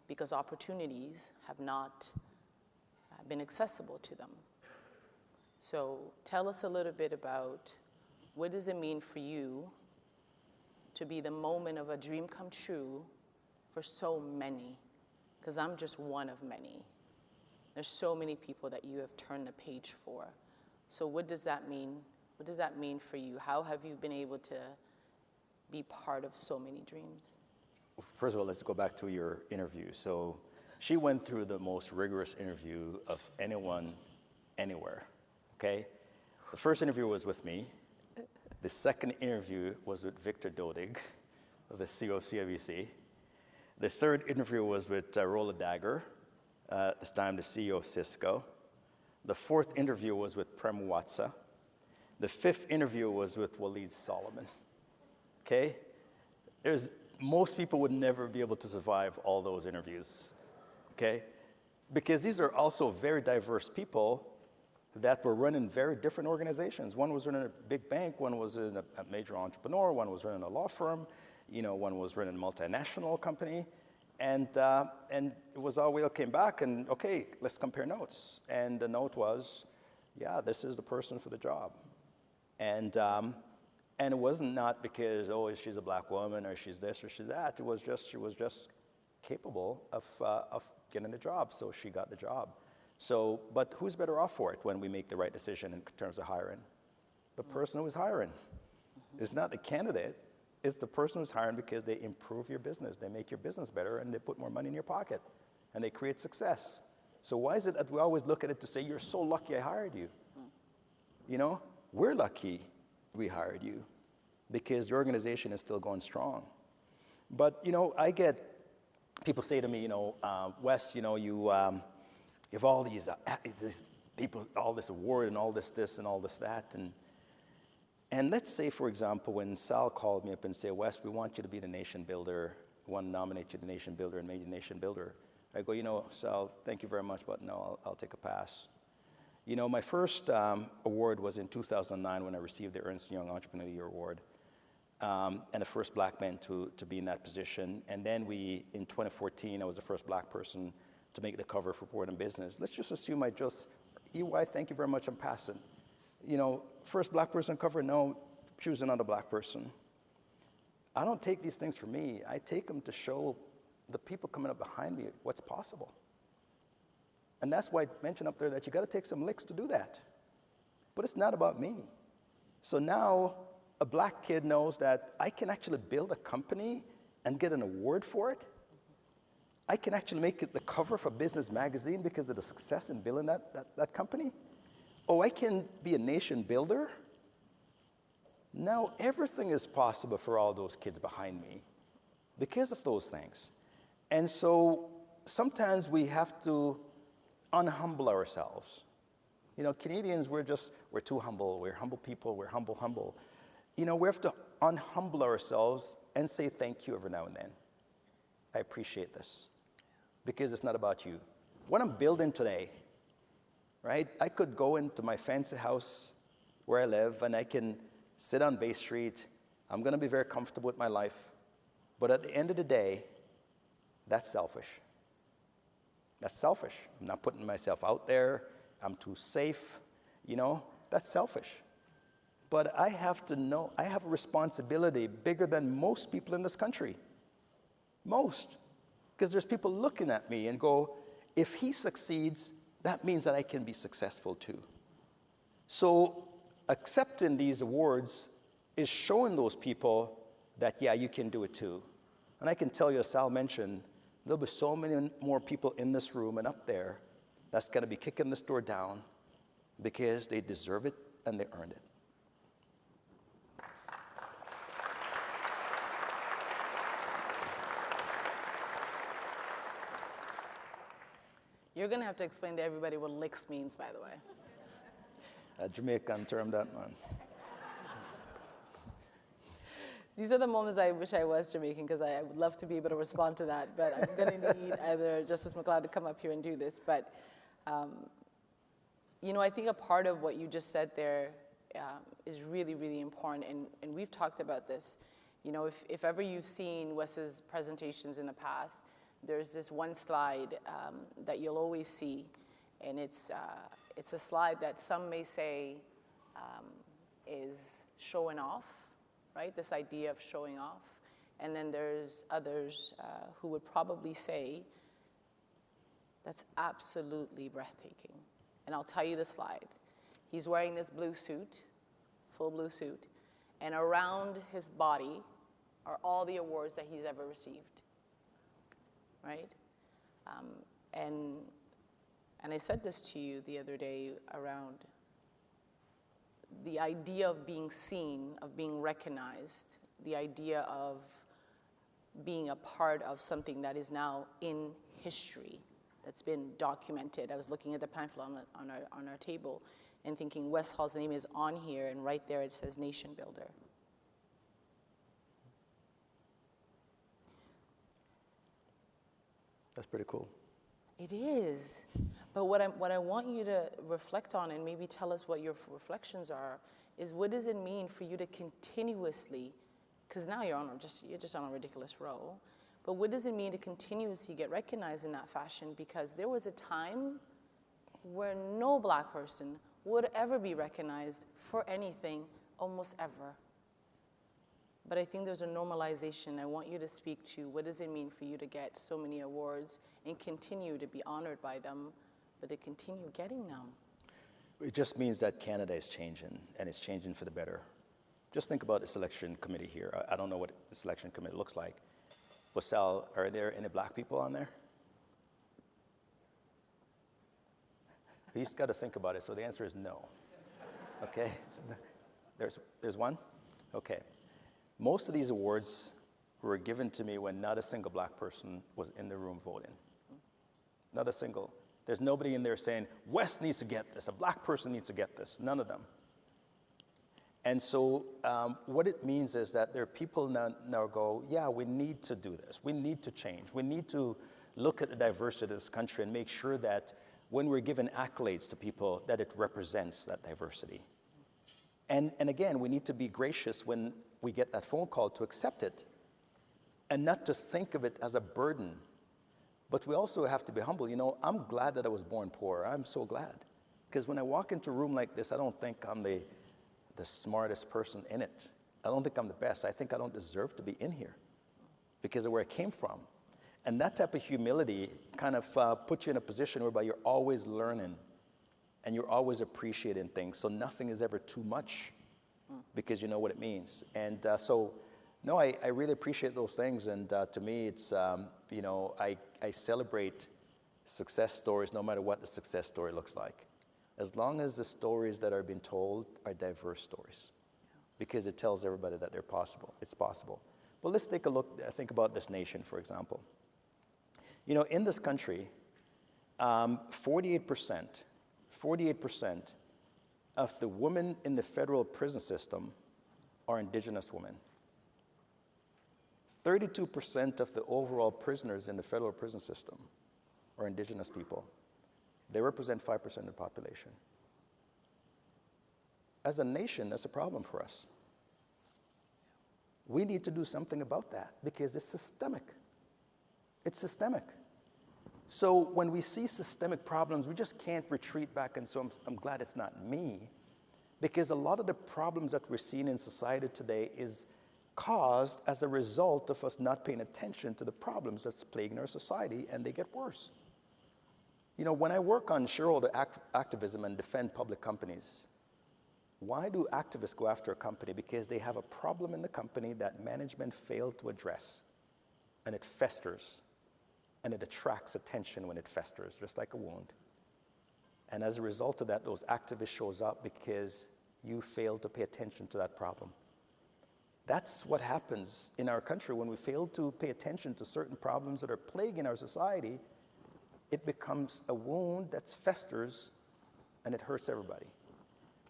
Speaker 12: because opportunities have not been accessible to them. So tell us a little bit about what does it mean for you to be the moment of a dream come true for so many, because I'm just one of many. There's so many people that you have turned the page for. So what does that mean? What does that mean for you? How have you been able to be part of so many dreams?
Speaker 11: First of all, let's go back to your interview. So she went through the most rigorous interview of anyone, anywhere, okay? The first interview was with me. The second interview was with Victor Dodig, the CEO of CIBC. The third interview was with Rolla Dagger, this time the CEO of Cisco. The fourth interview was with Prem Watsa. The fifth interview was with Waleed Solomon, okay? Most people would never be able to survive all those interviews, okay? Because these are also very diverse people that were running very different organizations. One was running a big bank, one was in a major entrepreneur, one was running a law firm, one was running a multinational company. And it was all we all came back and, okay, let's compare notes. And the note was, yeah, this is the person for the job. And it wasn't not because, oh, she's a Black woman or she's this or she's that. It was just, she was just capable of getting the job, so she got the job. So, but who's better off for it when we make the right decision in terms of hiring? The person who's hiring. It's not the candidate. It's the person who's hiring because they improve your business. They make your business better and they put more money in your pocket and they create success. So why is it that we always look at it to say, you're so lucky I hired you? We're lucky we hired you because the organization is still going strong. But, I get people say to me, Wes, you have all these people, all this award and all this and all this that. And let's say, for example, when Sal called me up and said, Wes, we want you to be the nation builder. We want to nominate you the nation builder and made you nation builder. I go, Sal, thank you very much, but no, I'll take a pass. My first award was in 2009 when I received the Ernst & Young Entrepreneur of the Year Award. And the first Black man to be in that position. And then in 2014, I was the first Black person to make the cover for Board and Business. Let's just assume EY, thank you very much, I'm passing. First Black person cover, no, choose another Black person. I don't take these things for me. I take them to show the people coming up behind me what's possible. And that's why I mentioned up there that you got to take some licks to do that. But it's not about me. So now a Black kid knows that I can actually build a company and get an award for it. I can actually make it the cover for Business Magazine because of the success in building that company. Oh, I can be a nation builder. Now everything is possible for all those kids behind me because of those things. And so sometimes we have to unhumble ourselves. Canadians, we're too humble. We're humble people. We're humble. We have to unhumble ourselves and say thank you every now and then. I appreciate this because it's not about you. What I'm building today, right? I could go into my fancy house where I live and I can sit on Bay Street. I'm going to be very comfortable with my life. But at the end of the day, that's selfish. That's selfish. I'm not putting myself out there. I'm too safe. That's selfish. But I have to know, I have a responsibility bigger than most people in this country. Most. Because there's people looking at me and go, if he succeeds, that means that I can be successful too. So accepting these awards is showing those people that, yeah, you can do it too. And I can tell you, as Sal mentioned, there'll be so many more people in this room and up there that's going to be kicking this door down because they deserve it and they earned it.
Speaker 12: You're going to have to explain to everybody what licks means, by the way.
Speaker 11: A Jamaican term, that man.
Speaker 12: These are the moments I wish I was Jamaican, because I would love to be able to respond to that, but I'm going to need either Justice McLeod to come up here and do this. But, you know, I think a part of what you just said there is really, really important, and we've talked about this. You know, if ever you've seen Wes's presentations in the past, there's this one slide that you'll always see, and it's a slide that some may say is showing off, right? This idea of showing off. And then there's others who would probably say that's absolutely breathtaking. And I'll tell you the slide. He's wearing this blue suit, full blue suit, and around his body are all the awards that he's ever received. Right? And I said this to you the other day around the idea of being seen, of being recognized, the idea of being a part of something that is now in history, that's been documented. I was looking at the pamphlet on our table and thinking Wes Hall's name is on here, and right there it says Nation Builder.
Speaker 11: That's pretty cool.
Speaker 12: It is. But what I want you to reflect on, and maybe tell us what your reflections are, is what does it mean for you to continuously, because now you're just on a ridiculous roll, but what does it mean to continuously get recognized in that fashion? Because there was a time where no Black person would ever be recognized for anything, almost ever. But I think there's a normalization. I want you to speak to what does it mean for you to get so many awards and continue to be honored by them, but to continue getting them.
Speaker 11: It just means that Canada is changing, and it's changing for the better. Just think about the selection committee here. I don't know what the selection committee looks like. But Sal, are there any Black people on there? He's got to think about it, so the answer is no. Okay? There's one? Okay. Most of these awards were given to me when not a single Black person was in the room voting. Not a single. There's nobody in there saying, Wes needs to get this, a Black person needs to get this. None of them. And so what it means is that there are people now go, yeah, we need to do this. We need to change. We need to look at the diversity of this country and make sure that when we're giving accolades to people, that it represents that diversity. And again, we need to be gracious when we get that phone call to accept it and not to think of it as a burden. But we also have to be humble. You know, I'm glad that I was born poor. I'm so glad. Because when I walk into a room like this, I don't think I'm the smartest person in it. I don't think I'm the best. I think I don't deserve to be in here because of where I came from. And that type of humility kind of puts you in a position whereby you're always learning and you're always appreciating things. So nothing is ever too much because you know what it means. And so, no, I really appreciate those things. And to me, it's, you know, I celebrate success stories no matter what the success story looks like. As long as the stories that are being told are diverse stories, because it tells everybody that they're possible. It's possible. Well, let's take a look, think about this nation, for example. You know, in this country, 48% of the women in the federal prison system are Indigenous women. 32% of the overall prisoners in the federal prison system are Indigenous people. They represent 5% of the population. As a nation, that's a problem for us. We need to do something about that because it's systemic. It's systemic. So when we see systemic problems, we just can't retreat back and so I'm glad it's not me, because a lot of the problems that we're seeing in society today is caused as a result of us not paying attention to the problems that's plaguing our society, and they get worse. You know, when I work on shareholder activism and defend public companies, why do activists go after a company? Because they have a problem in the company that management failed to address, and it festers. and it attracts attention when it festers, just like a wound. And as a result of that, those activists shows up because you fail to pay attention to that problem. That's what happens in our country when we fail to pay attention to certain problems that are plaguing our society. It becomes a wound that festers and it hurts everybody.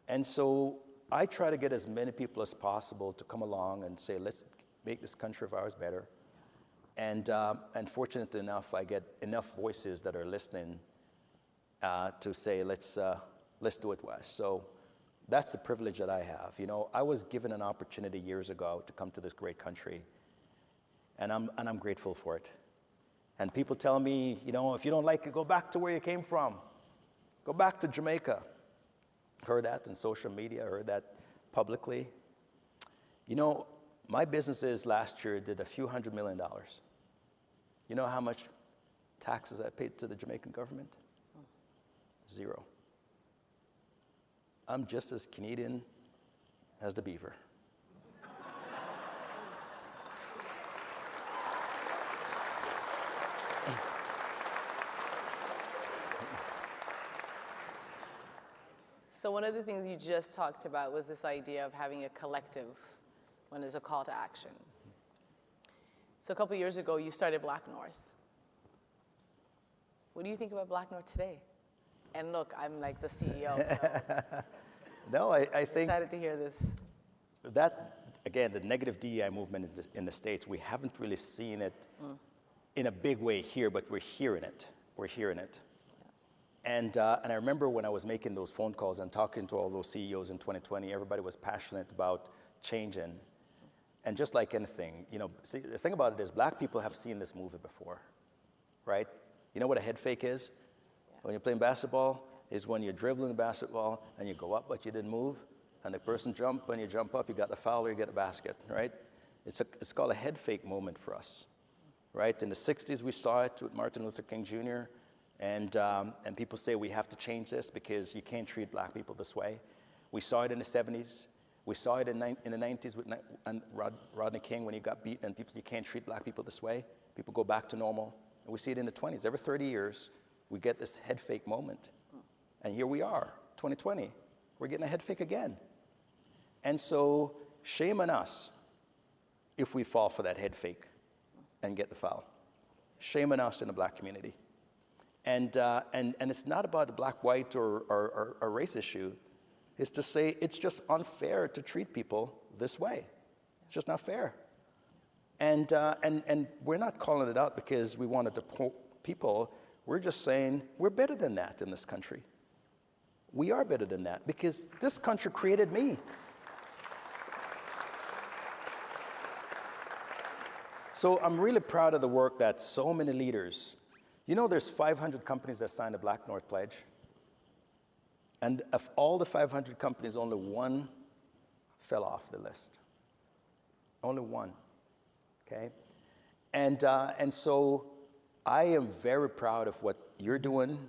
Speaker 11: And so I try to get as many people as possible to come along and say, let's make this country of ours better. And fortunately enough, I get enough voices that are listening to say, let's do it, Wes. So that's the privilege that I have. You know, I was given an opportunity years ago to come to this great country, and I'm grateful for it. And people tell me, you know, if you don't like it, go back to where you came from. Go back to Jamaica. Heard that in social media, heard that publicly. You know, my businesses last year did a few $100 million. You know how much taxes I paid to the Jamaican government? 0. I'm just as Canadian as the beaver.
Speaker 12: So one of the things you just talked about was this idea of having a collective when there's a call to action. So a couple years ago, you started Black North. What do you think about Black North today? And look, I'm like the CEO, so
Speaker 11: No, I think
Speaker 12: excited to hear this.
Speaker 11: that, again, the negative DEI movement in the States, we haven't really seen it in a big way here, but we're hearing it. We're hearing it. And I remember when I was making those phone calls and talking to all those CEOs in 2020, everybody was passionate about changing. And just like anything, you know, see, the thing about it is black people have seen this movie before, right? You know what a head fake is? Yeah. When you're playing basketball, is when you're dribbling the basketball and you go up but you didn't move, and the person jump, when you jump up, you got the foul or you get the basket, right? It's called a head fake moment for us, right? In the 60s, we saw it with Martin Luther King Jr., and people say we have to change this because you can't treat black people this way. We saw it in the 70s. We saw it in the 90s with Rodney King when he got beaten, and people say you can't treat black people this way. People go back to normal. And we see it in the 20s. Every 30 years, we get this head fake moment. And here we are, 2020. We're getting a head fake again. And so shame on us if we fall for that head fake and get the foul. Shame on us in the black community. And it's not about the black-white or race issue. It's to say it's just unfair to treat people this way. It's just not fair. And we're not calling it out because we wanted to poke people. We're just saying we're better than that in this country. We are better than that because this country created me. So I'm really proud of the work that so many leaders, you know, there's 500 companies that signed the Black North Pledge. And of all the 500 companies, only one fell off the list. Only one, okay? And so I am very proud of what you're doing,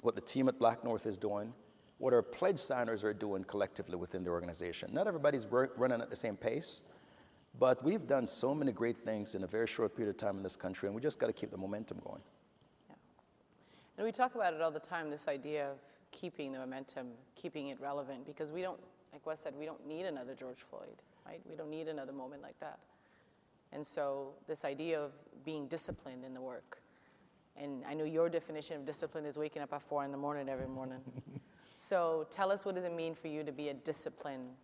Speaker 11: what the team at Black North is doing, what our pledge signers are doing collectively within the organization. Not everybody's running at the same pace, but we've done so many great things in a very short period of time in this country, and we just got to keep the momentum going.
Speaker 12: Yeah. And we talk about it all the time, this idea of keeping the momentum, keeping it relevant, because we don't, like Wes said, we don't need another George Floyd, right? We don't need another moment like that. And so this idea of being disciplined in the work, and I know your definition of discipline is waking up at 4 in the morning every morning. So tell us, what does it mean for you to be a disciplined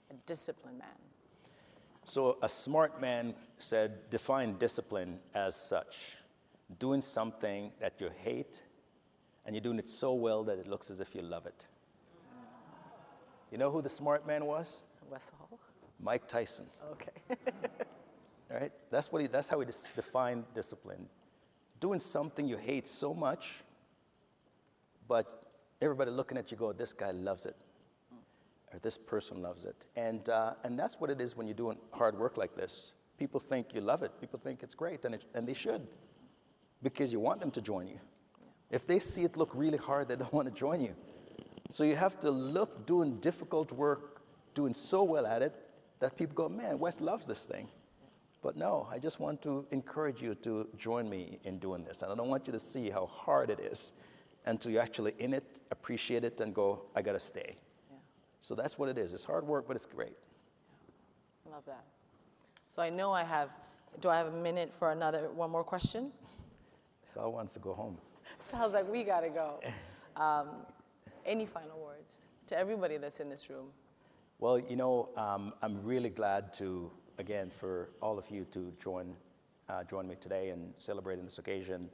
Speaker 12: man?
Speaker 11: So a smart man said, define discipline as such, doing something that you hate, and you're doing it so well that it looks as if you love it. You know who the smart man was?
Speaker 12: Wes Hall?
Speaker 11: Mike Tyson.
Speaker 12: Okay.
Speaker 11: All right? That's how he defined discipline. Doing something you hate so much, but everybody looking at you go, this guy loves it, or this person loves it. And that's what it is when you're doing hard work like this. People think you love it. People think it's great, and they should, because you want them to join you. If they see it look really hard, they don't want to join you. So you have to look doing difficult work, doing so well at it, that people go, man, Wes loves this thing. But no, I just want to encourage you to join me in doing this. And I don't want you to see how hard it is until you're actually in it, appreciate it, and go, I gotta stay.
Speaker 12: Yeah.
Speaker 11: So that's what it is. It's hard work, but it's great.
Speaker 12: I love that. So I know do I have a minute for one more question?
Speaker 11: Sal wants to go home.
Speaker 12: Sounds like we gotta go. Any final words to everybody that's in this room?
Speaker 11: Well, you know, I'm really glad to, again, for all of you to join me today in celebrating this occasion.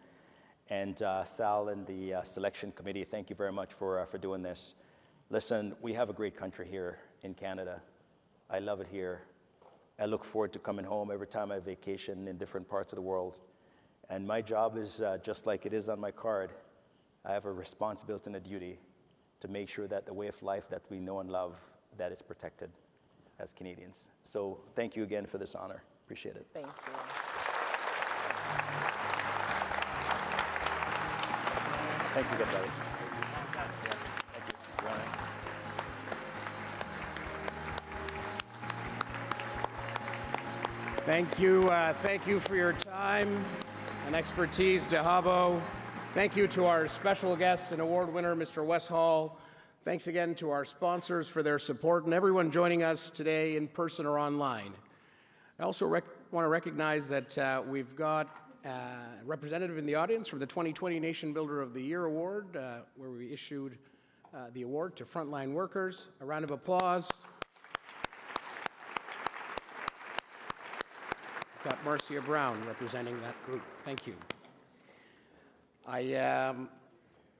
Speaker 11: And Sal and the selection committee, thank you very much for doing this. Listen, we have a great country here in Canada. I love it here. I look forward to coming home every time I vacation in different parts of the world. And my job is just like it is on my card. I have a responsibility and a duty to make sure that the way of life that we know and love, that is protected as Canadians. So thank you again for this honor. Appreciate it.
Speaker 12: Thank you.
Speaker 11: Thanks again, buddy.
Speaker 4: Thank you. Thank you for your time and expertise, Dahabo. Thank you to our special guest and award winner, Mr. Wes Hall. Thanks again to our sponsors for their support and everyone joining us today in person or online. I also want to recognize that we've got a representative in the audience from the 2020 Nation Builder of the Year Award, where we issued the award to frontline workers. A round of applause. Got Marcia Brown representing that group. Thank you. I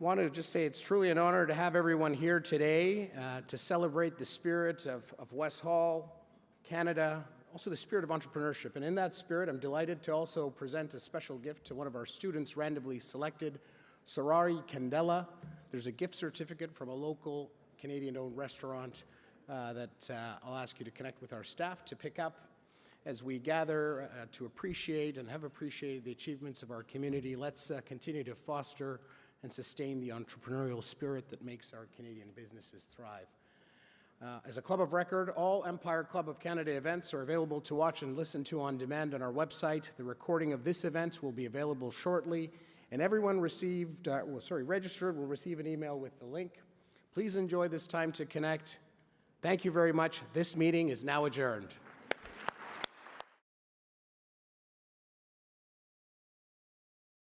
Speaker 4: want to just say it's truly an honor to have everyone here today to celebrate the spirit of Wes Hall, Canada, also the spirit of entrepreneurship. And in that spirit, I'm delighted to also present a special gift to one of our students randomly selected, Sarari Candela. There's a gift certificate from a local Canadian-owned restaurant that I'll ask you to connect with our staff to pick up. As we gather to appreciate and have appreciated the achievements of our community, let's continue to foster and sustain the entrepreneurial spirit that makes our Canadian businesses thrive. As a club of record, all Empire Club of Canada events are available to watch and listen to on demand on our website. The recording of this event will be available shortly, and everyone registered will receive an email with the link. Please enjoy this time to connect. Thank you very much. This meeting is now adjourned.